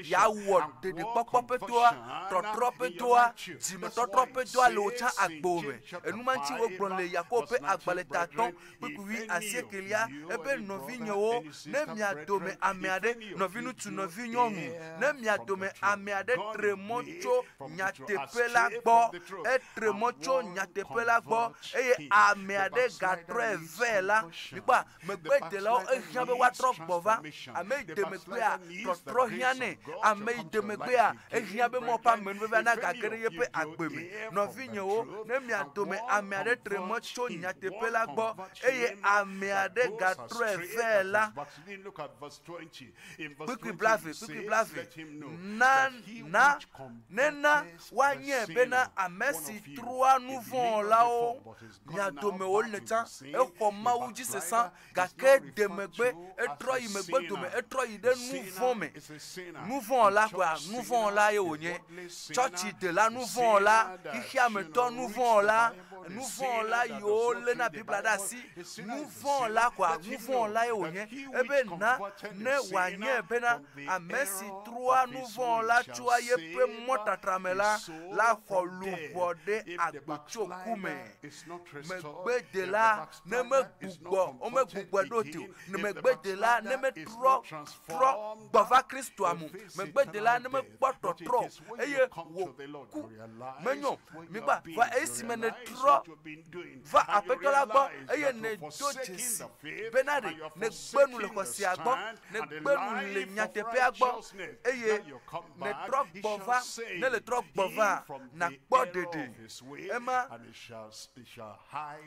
yeawɔ ɖeɖekpɔkpɔ ƒe toa, trɔtrɔ ƒe toa, dzimetɔtrɔ ƒe toa le wotsã agbewo me. Enuma ŋuti wogblɔ le Yakobo ƒe agbalẽ tatɔ̃ kpukpui 19 ebe nɔvinyewo ne mia dome ame aɖe nɔvi ŋutsu nɔvi nyɔnu ne mia dome ame aɖe tre mɔ tso nyateƒe la gbɔ etre mɔ tso nyateƒe la gbɔ eye ame aɖe gatrɔe ve la mikpɔ megbedelawo ehiã be woatrɔ gbɔ va ame demegbea trɔtrɔ hiãnɛ ame yi demegbea ehiã be mɔ ƒe amenuveve na gage ɖe yeƒe agbe me nɔvinyewo ne mia dome ame aɖe tre mɔ tso nyateƒe la gbɔ eye ame aɖe gatrɔe ve la kpikpi blave nena woanye bena ame si trɔa nu vɔ̃ lawo mia dome wo le tsã exɔ Mawu dzi sesã gake demegbe etrɔ yi megbe dome etrɔ yi ɖe nu vɔ̃ me nu vɔ̃ la koa nu vɔ̃ la ye wònye tsɔtsi de la nu vɔ̃ la xixiametɔ nu vɔ̃ la yiwo léna Biblia ɖe asi nu vɔ̃ la koa nu vɔ̃ la ye wònye ebe na ne wòanye bena ame si trɔa nu vɔ̃ la tsoa yeƒe mɔtatra me la xɔ luʋɔ ɖe agbetsoku me megbedela ne womegbugbɔe ɖo te o ne megbedela ne metrɔ gbɔva Kristoa mu megbedela ne mekpɔ tɔtrɔ eye wòku menyo mikpa va esime ne trɔ va aƒetɔ la gbɔ eye ne do dzesi bena ɖe ne gbenu le xɔsia gbɔ ne gbenu le nyateƒea gbɔ eye ne trɔ gbɔva ne le trɔ gbɔva nakpɔ ɖeɖe ema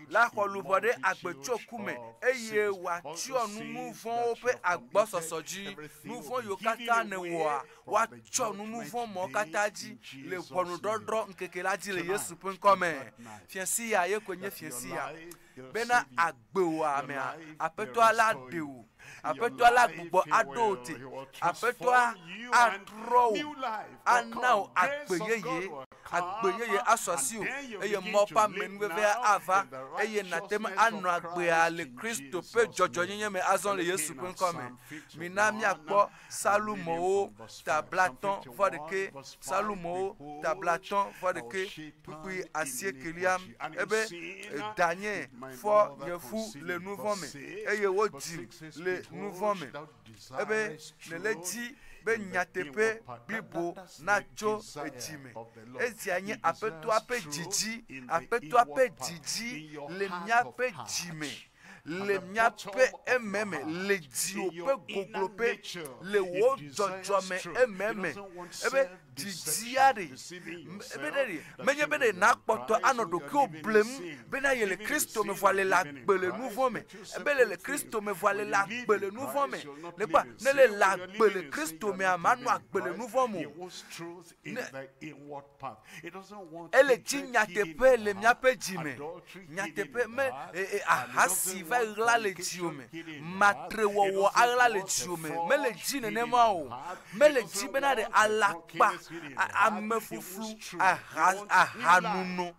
la xɔ luʋɔ ɖe agbetsoku me eye wòatsyɔ nu vɔ̃wo ƒe agbɔsɔsɔ dzi nu vɔ̃ yiwo katã ne wɔa woatsɔ nu vɔ̃ mɔwo katã dzi le ʋɔnudɔdrɔ ŋkeke la dzi le Yesu ƒe ŋkɔ me. Fiesi ya ye koe nye fiesi ya bena agbewòa amea aƒetɔa la ɖe wo aƒetɔa la gbugbɔ aɖo wo te aƒetɔa atrɔ wo ana wo agbe yeye asɔ asi wo eye mɔ ƒe amenuveve ava eye nate me anɔ agbea le Kristo ƒe dzɔdzɔnyenye me azɔ le Yesu ƒe ŋkɔ me. Mina miakpɔ Salumowo tablatɔ̃ vɔ ɖeke Salumowo tablatɔ̃ vɔ ɖeke kpukpui 19 ebe danye fɔ nyefu le nu vɔ me eye wodzim le nu vɔ me ebe ne le dzi be nyateƒe blibo na tso edzi me ezia nye aƒetɔa ƒe dzidzi le míaƒe dzi me le míaƒe ememe le dziwo ƒe gogloƒe le wo dzɔdzɔme ememe ebe dzidzia ɖe menye be ɖe nakpɔtɔ anɔ ɖokuiwo blem bena ye le Kristo me vɔa le agbe le nu vɔ me ebe le Kristo me vɔa le agbe le nu vɔ me lekpa ne le agbe le Kristo me manɔ agbe le nu vɔ me ele dzi nyateƒe le míaƒe dzi me nyateƒe me ahasi va ɣla le dziwo me matrewɔwɔ aɣla le dziwo me mele dzi nenema o mele dzi bena ɖe alakpa amefuflu ahanuno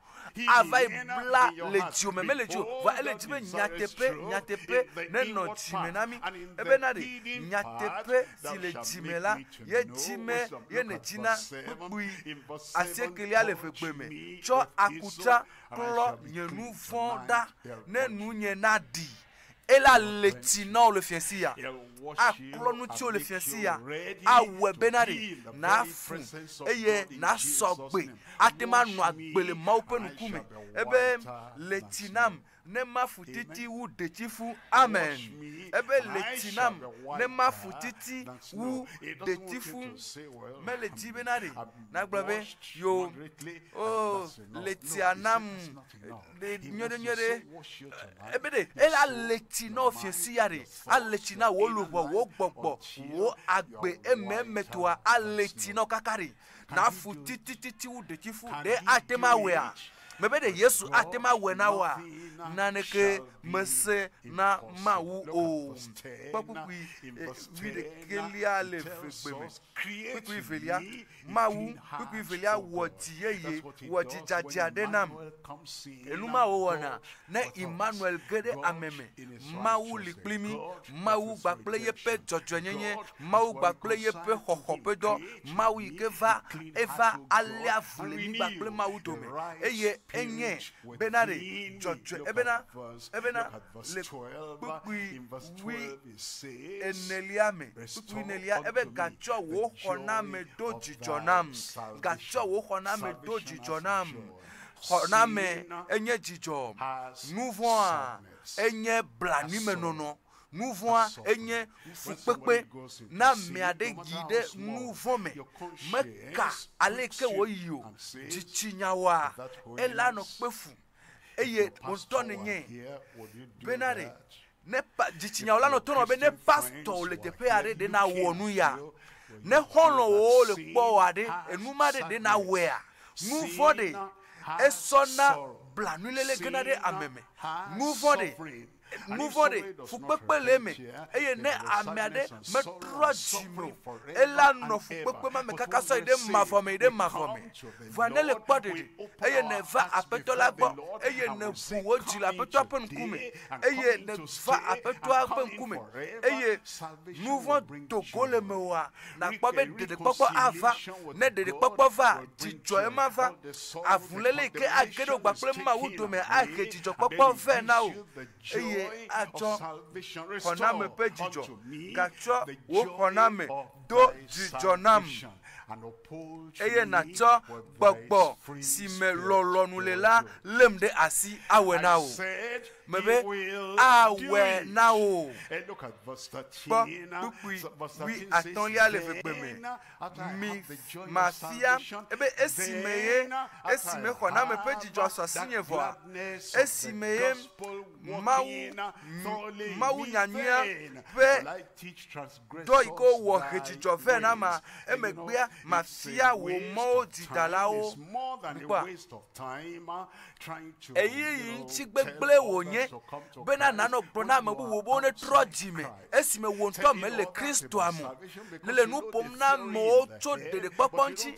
ava ibla ledio meme ledio va elejibe nyatepe neno jimenami ebe na de nyatepe si le jimela ye jime ye ne jina bui asiekeli ale fegbeme cho akuta klo nyenu fonda ne nunye nadi ela letina le fiensia a klonu ti o le fiensia a we benari na fu eye na sogbe atema nu agbele ma openu kume ebe letinam ne mafutiti wu dechifu amen ebe letinam ne mafutiti wu dechifu mele jibenari na gbabe yo oh letianam de nyode ebe de ela letina ofiesiare a letina wo lubo wo gbogbo wo agbe ememetoa a letina kakari na futiti wu dechifu de atema wea mebe de Yesu atema wena wa naneke mese na mawu o papukui vide kelia le fegbeme papukui velia mawu papukui velia wotiyeye wojijaja denam enuma wona na Imanuel gede ameme mawu liplimi mawu gbaple yepe jojonyenye mawu gbaple yepe hohopedo mawu ikeva eva alia vulemi gbaple mawu dome eye enye benare jojo ebena le pukui wi eneliame pukui nelia ebe gacho wo honame doji jonam gacho wo honame doji jonam honame enye jijo mouvement enye blanime nono mouvement enye fukpepe na miade gide mouvement meka aleke wo yo jichinyawa elano pefu eye montone nye benare ne pa jichinyawa lano tono be ne pastor le tepe are de na wonu ya ne hono wo le gbo ade enuma de na wea mouvement de esona blanulele genade ameme mouvement de fukpepe leme eye ne amiade metro jimo ela no fukpepe ma me kaka so ide mafome vanele pode eye ne va apeto la gbo eye ne buwo jila apeto apen kume eye ne va apeto apen kume eye mouvement togole mewa na gbobe de popo ava ne de popo va jijo e ma va avulele ke agedo gbaple ma wudome ake jijo popo ve na o eye acho honame pe jijo gacho wo honame do jijonam eye nacho gbogbo si me lolonulela lemde asi awena o mebe awe na o oui atolia le fepeme mi mafia ebe esime honame pe jijo so sinye voa esime mawu nyanyia pe do iko wo hejijo ve na ma emegbia mafia wo mo didalao gba eyi nchi gbegble wonye bena nano brona mebu wo bo ne trojime esime wonto mele Kristo amu nele nupom na mo cho de poponchi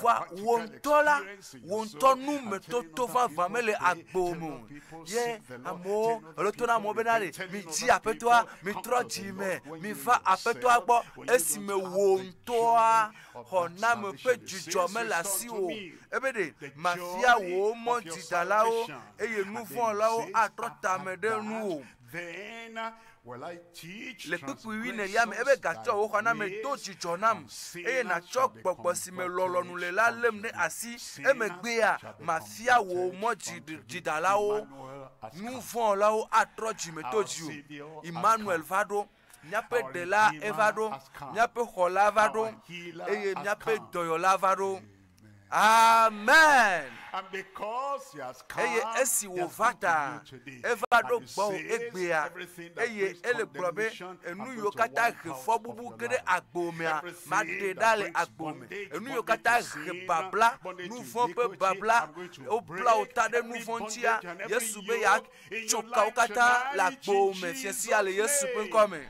va wontola wonto nu metoto va mele agbomu ye amo olotona mo benale mi ji apetoa mi trojime mi va apetoa gbo esime wontoa honame pe jijo mela si o ebede mafia wo mo didalao eye mouvement lao atrota medenu then will I teach le pipi ne yam ebe gacho wo khana me to jijonam eye na chok gbogbo si me lolonu le la lem ne asi emegbe ya mafia wo mo jidalao mouvement lao atroji me to ji Imanuel vado nyape de la evado nyape khola vado eye nyape doyola vado. Amen. And because he has come, eye esi wo vata evado gbo egbea eye ele probe enu yo kata gefo bubu gere agbomia madedale agbome enu yo kata ge babla nu fon pe babla o bla o tade nu fon tia Yesu be ya choka o kata la gbome fiesi ale Yesu pe come.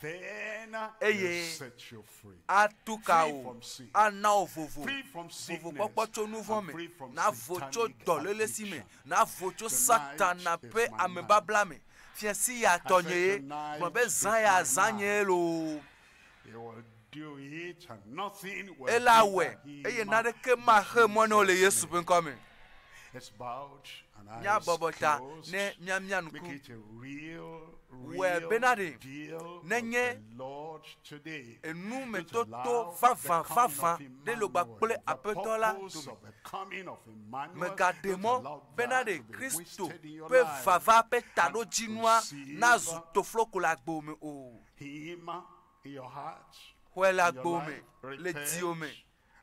then Eye. set you free. Atuka Free o. from sin. Ana ovovo. Free from Vovo sickness. pokpo to nu And free vome. from Na vocho satanic dolele si me. affliction. Na vocho satana is pe my amebabla me. Fiansi ya tonye. tonight Probe is zanya my zanye lo. He will do it and nothing will Elawe. hinder Eye him. na de ke ma he mo no le Yesu pe nkome. It's bowed and Nya eyes bobota closed. ne nya Make nuku. it a real benade. deal of Nenye. the Lord today. Enu me Don't toto allow favan the de lo gba coming ple of apetola Emmanuel, the purpose of the coming of Emmanuel, me don't gademo allow that benade to be Christo wasted in your pe life. vava pe tado And jinwa receive na zuto floko la gbo me o Him in your heart, hwe la in your gbo me life, le repent, ti o me and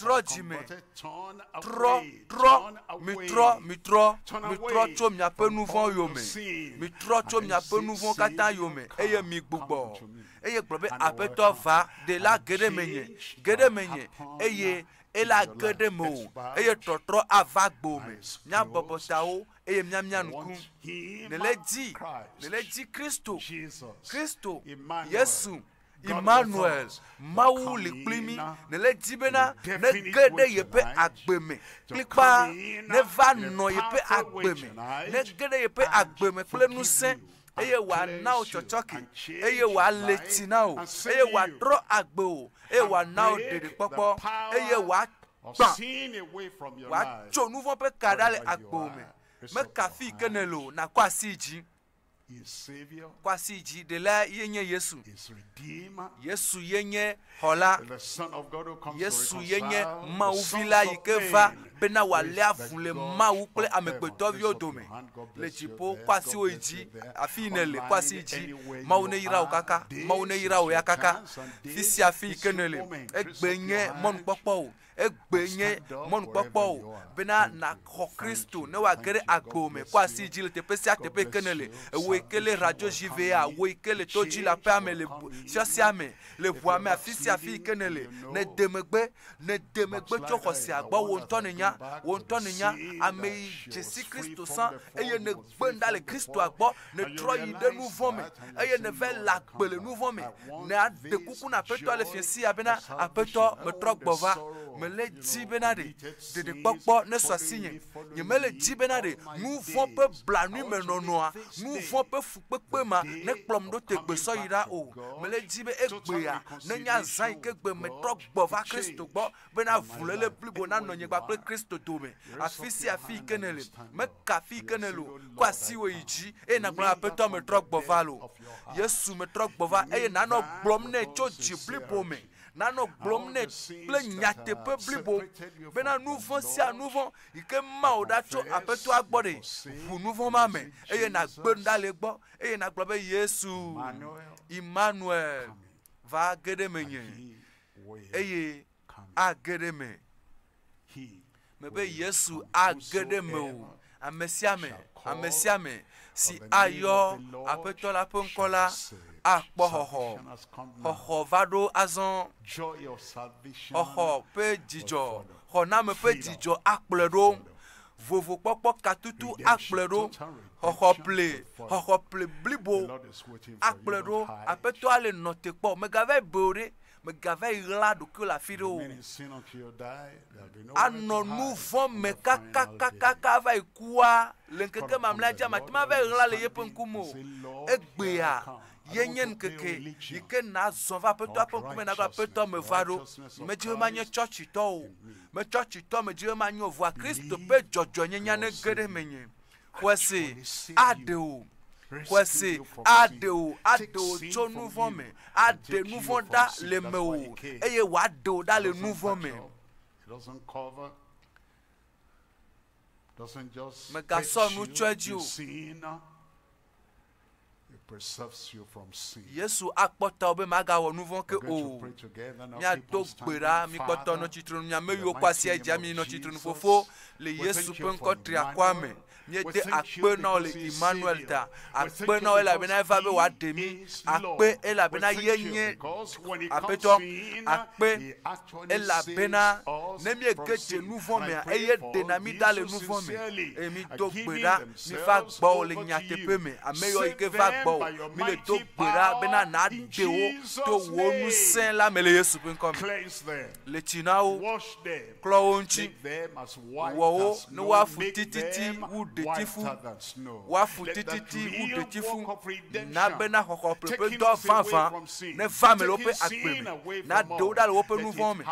troji me converted, turn tro away, tro turn mi away. tro mi tro Turn mi away tro tso mi ape from nu all von yo your me sin. mi tro tso And mi then ape nu von say, kata yo Savior, me come, eye mi come gbugbo to me. eye gbo be And I will apeto come. va de la And gede menye change gede will menye happen eye in ela your gede life. mo It's bad. eye trotro ava gbo me Eyes nya closed. bobota o eye mnya mnya I nku want him, ne le di Christo Jesus, Christo Emmanuel, Yesu God Imanuel with us, Mawu come li in plimi ne le di bena in a ne definite gede way ye pe tonight, agbeme to klipa come in ne va in a no ye pe powerful way agbeme tonight ne gede ye pe and agbeme kple forgive nuse you and eye wa cleanse na o you chochoki and change eye wa your life leti na o and save eye wa you tro agbe o eye wa and na o break dede the popo power eye wa of gba sin away from your wa life. tso nu von pe kada le Wherever you agbome are, raise me up kafi your kenelo hands. na kwasi ji His Savior, kwasi ji de la yenye Yesu His Redeemer, Yesu yenye hola the Son of God who comes Yesu to yenye reconcile the Mawu sons vila of yike va men bena wa with le avu the le God Mawu kple of amegbetɔ heaven. viwo Raise up dome your hand. God le bless you dziƒo there. kwasi God wo bless dzi you there. afi ne le Online, kwasi dzi anywhere Mawu you ne yra wo are, kaka this Mawu ne is yra wo ya your kaka chance and fi this sia fi is yike ne your le moment. Raise egbe up nye your mɔnukpɔkpɔ o egbe nye stand up mɔnukpɔkpɔ wherever you o are. bena Thank na you. xɔ Thank Kristo you. ne wa Thank ge ɖe you. God agbo me bless kwasi you. dzi le teƒe sia God teƒe ke bless ne le you. ewo yike le Salvation radio will jive come ya in. wo yike le to dzi le Change aƒea me will le come in. fiasia me le If ʋua you're me afi sia afi yike ne le backsliding, ne you know, de megbe tso xɔ sia gbɔ wo ŋutɔ ne nya wo ŋutɔ ne nya ame yi dzesi Kristo sã eye ne gbe ŋɖa le Kristoa gbɔ ne trɔ yi ɖe nu vɔ me eye ne va le agbe le nu vɔ me ne aɖe kuku na aƒetɔ le fiasia bena aƒetɔ metrɔ gbɔ va mele dzi bena ɖe ɖeɖekpɔkpɔ ne sɔ asi nye nyemele dzi bena ɖe nu vɔ ƒe blanui me nɔnɔa nu vɔ ƒe fukpekpe ma ne kplɔm ɖo tegbe sɔ yi ɖa o mele dzi be egbea ne nya zã yi ke gbe metrɔ gbɔ va Kristo gbɔ bena vulele blibo na nɔ nye kpakple Kristo dome afi sia afi yi ke ne le meka afi yi ke ne le o kɔ asi wo yi dzi eye nagblɔ aƒetɔ metrɔ gbɔ va lo Yesu metrɔ gbɔ va eye nanɔ gblɔm nɛ tso dzi blibo me nanɔ gblɔm nɛ kple nyateƒe blibo bena nu vɔ sia nu vɔ yi ke ma wo ɖa tso aƒetɔa gbɔ ɖe ʋu nu vɔ ma me eye nagbe nu ɖa le gbɔ eye nagblɔ be Yesu Imanuel va ge ɖe menye eye age ɖe me me be Yesu age ɖe me o ame sia me si ayɔ aƒetɔ la ƒe ŋkɔ la akpɔ xɔxɔ va ɖo azɔ xɔxɔ ƒe dzidzɔ xɔname ƒe dzidzɔ akplɔe ɖo vovokpɔkpɔ katutu akplɔe ɖo xɔxɔ ple blibo akplɔe ɖo aƒetɔa le nɔ te kpɔ megava yi be o ɖe megava yi ɣla ɖokuiwo le afi ɖe o anɔ nu vɔ me kakakaka va yi kua le ŋkeke mamlɛa dzi mate ma va yi ɣla le yeƒe ŋkume o egbea yenye ŋkeke yi ke na zɔ va aƒetɔa ƒe ŋkume na gblɔ aƒetɔ me va ɖo medzi be manye tsɔtsitɔ o me tsɔtsitɔ medzi be manye o vɔa Kristo ƒe dzɔdzɔnyenya ne ge ɖe menye xɔse aɖe o xɔse aɖe o tso nu vɔ me aɖe nu vɔ ɖa le me o eye wòaɖe o ɖa le nu vɔ me megasɔ nu tsɔe dzi o Yesu akpɔta be magawɔ nu vɔ ke o miado gbe ɖa mi kpɔtɔ nɔ tsitrenu miame yiwo kɔ asi dzi mi nɔ tsitrenu fofo le Yesu ƒe ŋkɔ tri akɔa me miede akpe na wo le Imanuel ta akpe na wo elabena eva be wòaɖe mi akpe elabena ye nye aƒetɔ akpe elabena ne miege dze nu vɔ mea eye ɖena mi da le nu vɔ me eye mi do gbe ɖa mi va gbɔ wo le nyateƒe me ame yiwo yi ke va gbɔ o mi le do gbera bena na de o to wo nu sen la me le Yesu pe nko mi le tina o klo o nchi wo no wa futititi wu de tifu wa futititi wu de tifu na bena kokko pepe do fanfan ne family o pe agbe mi na de o da le o pe nu von mi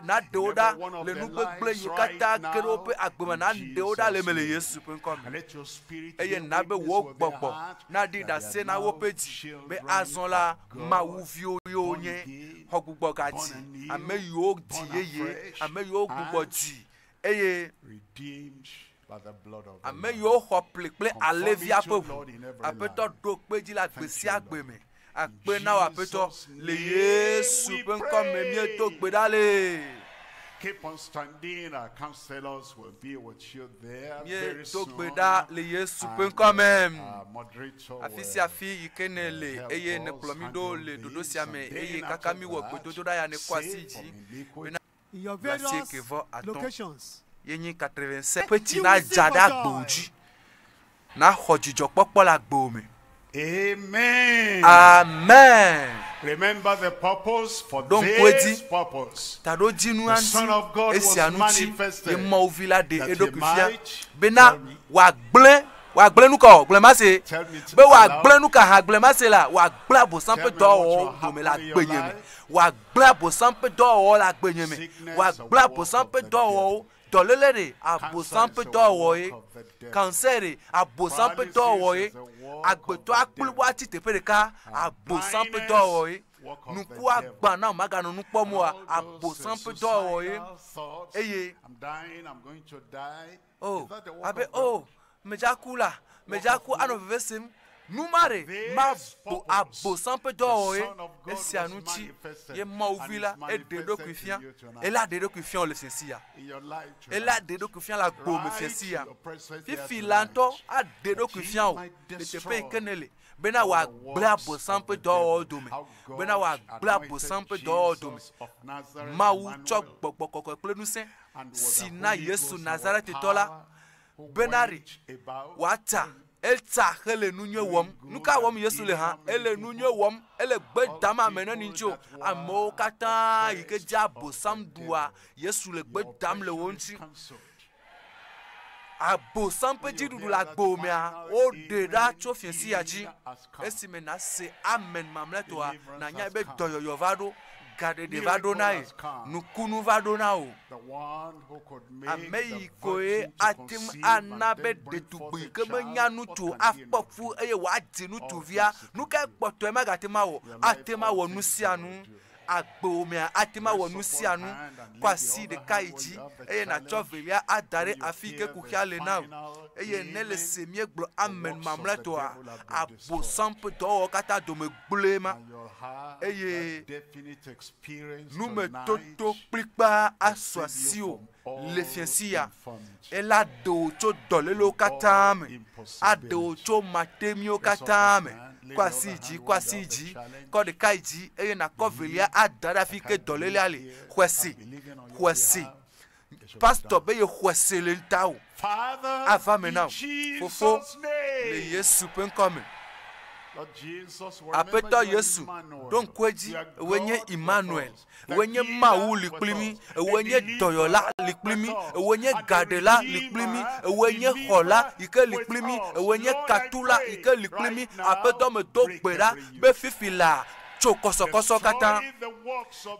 na de o da le nu gbegble yikata kere o pe agbe mi na de o da le me le Yesu pe nko mi eye na be wo gbogbo na di da se na wo peji be azon la Mawu vi oyo yen hogbugbo gati ame yo di yeye ame yo gbugbo di eye ame yo ho pleple alevia popo apeto do peji la gbesi agbe mi agbe na wa peto le Yesu pe nko me mi to gbe dale. Keep on standing. Our counselors will be with you there. Very soon. Moderator. Afisi afi ikenele eye ne plomido le dodo siame eye kakami wo dodo da ya ne kwasiji. In your various locations. Yenyi 87 petit na jada gboji. Na hojijo popo la gbo mi. Amen. Amen. Remember the purpose for this purpose. The Son of God was manifested that he might bena wa gble nuko gble ma se be wa gble nuka ha gble ma se la wa gble abosan pe do o do me la gbeyen mi wa gble abosan pe do o la gbeyen mi wa gble abosan pe do o dolelere abosan pe do o e cancer abosan pe do o e agbeto akpulwa ti tepereka abosan pe do o e nuku agba na maganu nupo mo abosan pe do o e eye I'm dying, I'm going to die. Oh abe oh mejaku anovesim numare ma bo abosan pe do o e esi anuchi ye mauvila e dedo kufian e la dedo kufian le sensia e la dedo kufian la gbo me sensia fifi lanto a dedo kufian o le te pe kenele bena wa bla abosan pe do o do me bena wa bla abosan pe do o do me Mawu chok gbogbo plenu sen sina Yesu Nazareth tola benari wata elta hele nunye wom nuka wom Yesu le han ele nunye wom ele gbe dama mena nincho amo kata yike jabo samdua Yesu le gbe dam le wonchi abo sampe jidudu la gbo me o de da chofien si aji esime na se amen mamletoa na nya be doyoyo vado gade de vado na e nukunu vado na o ameyi koe atim anabe de tubu keme nyanu tu afpofu eye wa dinu tu via nuka kpoto e magatima wo atema wo nusianu agbo me atima wo nusianu kwasi de kaiji eye na chovelia adare afike kukiale na eye nele semie glo amen mamleto abo sampe do kata do me glema eye nous me toto plipa aswasio le fiensia ela do cho dolelo katame ado cho matemio katame kwasiji ko de kaiji eye na kovelia adara fike dolele ale kwesi pastor be kwesi le ntao ava maintenant fofo le Yesu pen comme apeto Yesu don kweji wenye Imanuel wenye Mawu liklimi wenye doyola liklimi wenye gadela liklimi wenye hola ike liklimi wenye katula ike liklimi apeto me do gbera be fifila chokosokoso kata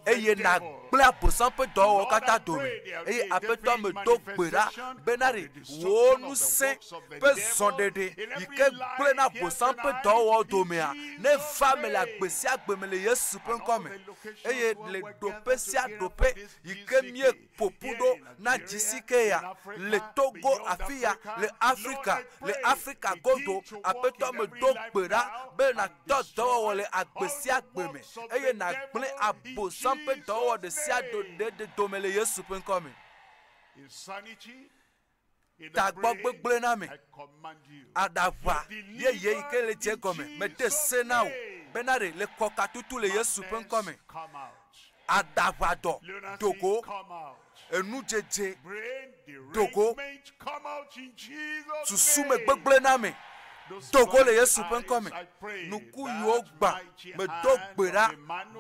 eye na gble abosan pe do kata do me eye apeto me do gbera benare wonu se pe zondede ike gble na abosan pe do do me ne femme la gbesi agbeme le Yesu pe nkome eye le dope si adope ike mie popudo na jisike ya le Togo afia le Africa godo apeto me do gbera be na do le agbesi agbeme eye na gble abo sampe do de sia de domele Yesu pen come ta gbogbo na me adava ye ikele je come me de sena o benare le koka tutu le Yesu pen come adava do dogo enu jeje dogo susume gbogbo na me dogo le Yesu pen kome nuku yogba me dogbera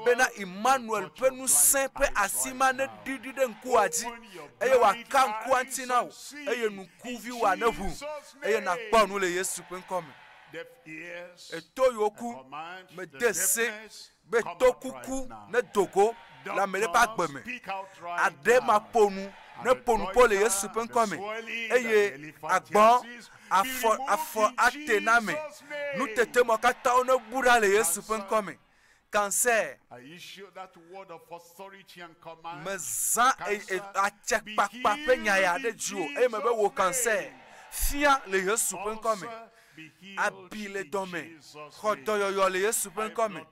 bena Imanuel pe nu simple asima ne didi de nku aji eye wa kan ku antina o eye nuku vi wa nehu eye na pa nu le Yesu pen kome eto yoku me dese be to kuku ne dogo la me le pa gbeme ade ma ponu ne ponu po le Yesu pen kome eye agbon afo atename nous tete mo kata ono bura le Yesu pen kome cancer meza a check pa penya ya de juo e me be wo cancer fia le Yesu pen kome abile dome khodo yo le Yesu pen kome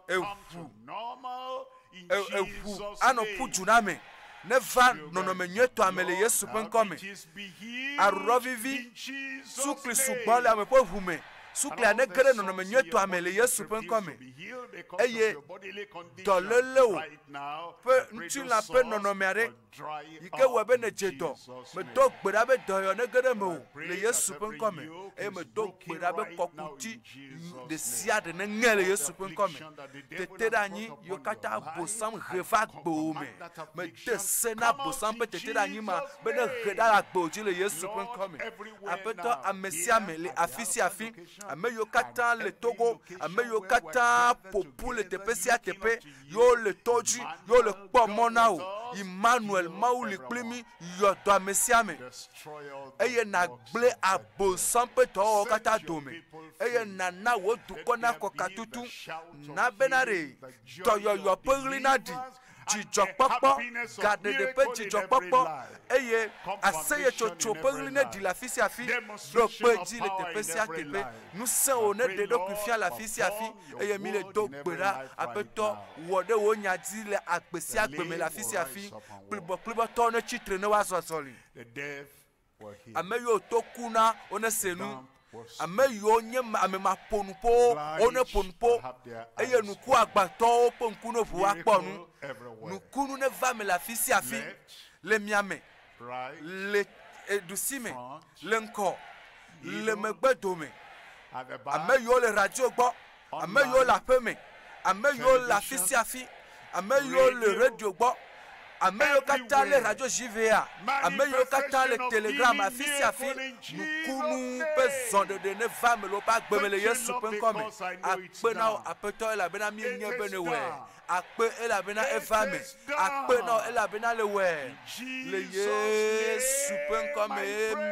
ewu ano pujuname ne va nono menyeto amele Yesu pen kome arovivi sukli sugbole ame po hume sukli anegere nono menyeto amele Yesu pen kome eye doleleo pe nti la pe nono mere ike webe ne jedo me do gbera be doyo negere me o le Yesu pen kome e me do gbera be kokuti de sia de ne ngele Yesu pen kome tete anyi yo kata bosam reva gbo me de sena bosam pe tete anyi ma be ne reda la gbo ji le Yesu pen kome apeto amesia me le afisi afi ame yo kata le Togo ame yo kata popu le tepesia tepe yo le toji yo le pomona o Imanuel Mawu li plimi yo do amesia me eye na gble abosam pe to kata dome eye na wo dukona ko katutu na benare to yo pelina di jijo popo gade de pe jijo popo eye aseye chocho pelina di la fisi afi do pe di le tepe sia tepe nous sommes ne de do kufia la fisi afi eye mi le do gbera apeto wode wo nya di le agbesi agbeme la fisi afi plibo to ne chitre ne wa sosoli ameyo to kuna one senu ameyo nye amema ponupo one ponupo eye nuku agbato ponku no fu aponu nuku ne va me la fisi afi le miame le edusime le nko le megbedome ameyo le radio gbo ameyo la peme ameyo la fisi afi ameyo le radio gbo ameyo kata le radio JVA ameyo kata le telegram afisi afi nukunu pe de ne va me lo pa gbeme le Yesu pen kome akpe na apeto la bena mi nye bene we akpe ela bena evame akpe na ela bena le we le Yesu pen kome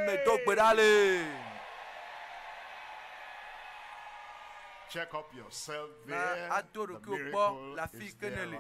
me do gbedale. Check up yourself there. Na adoro ki o gbo la fi kenele.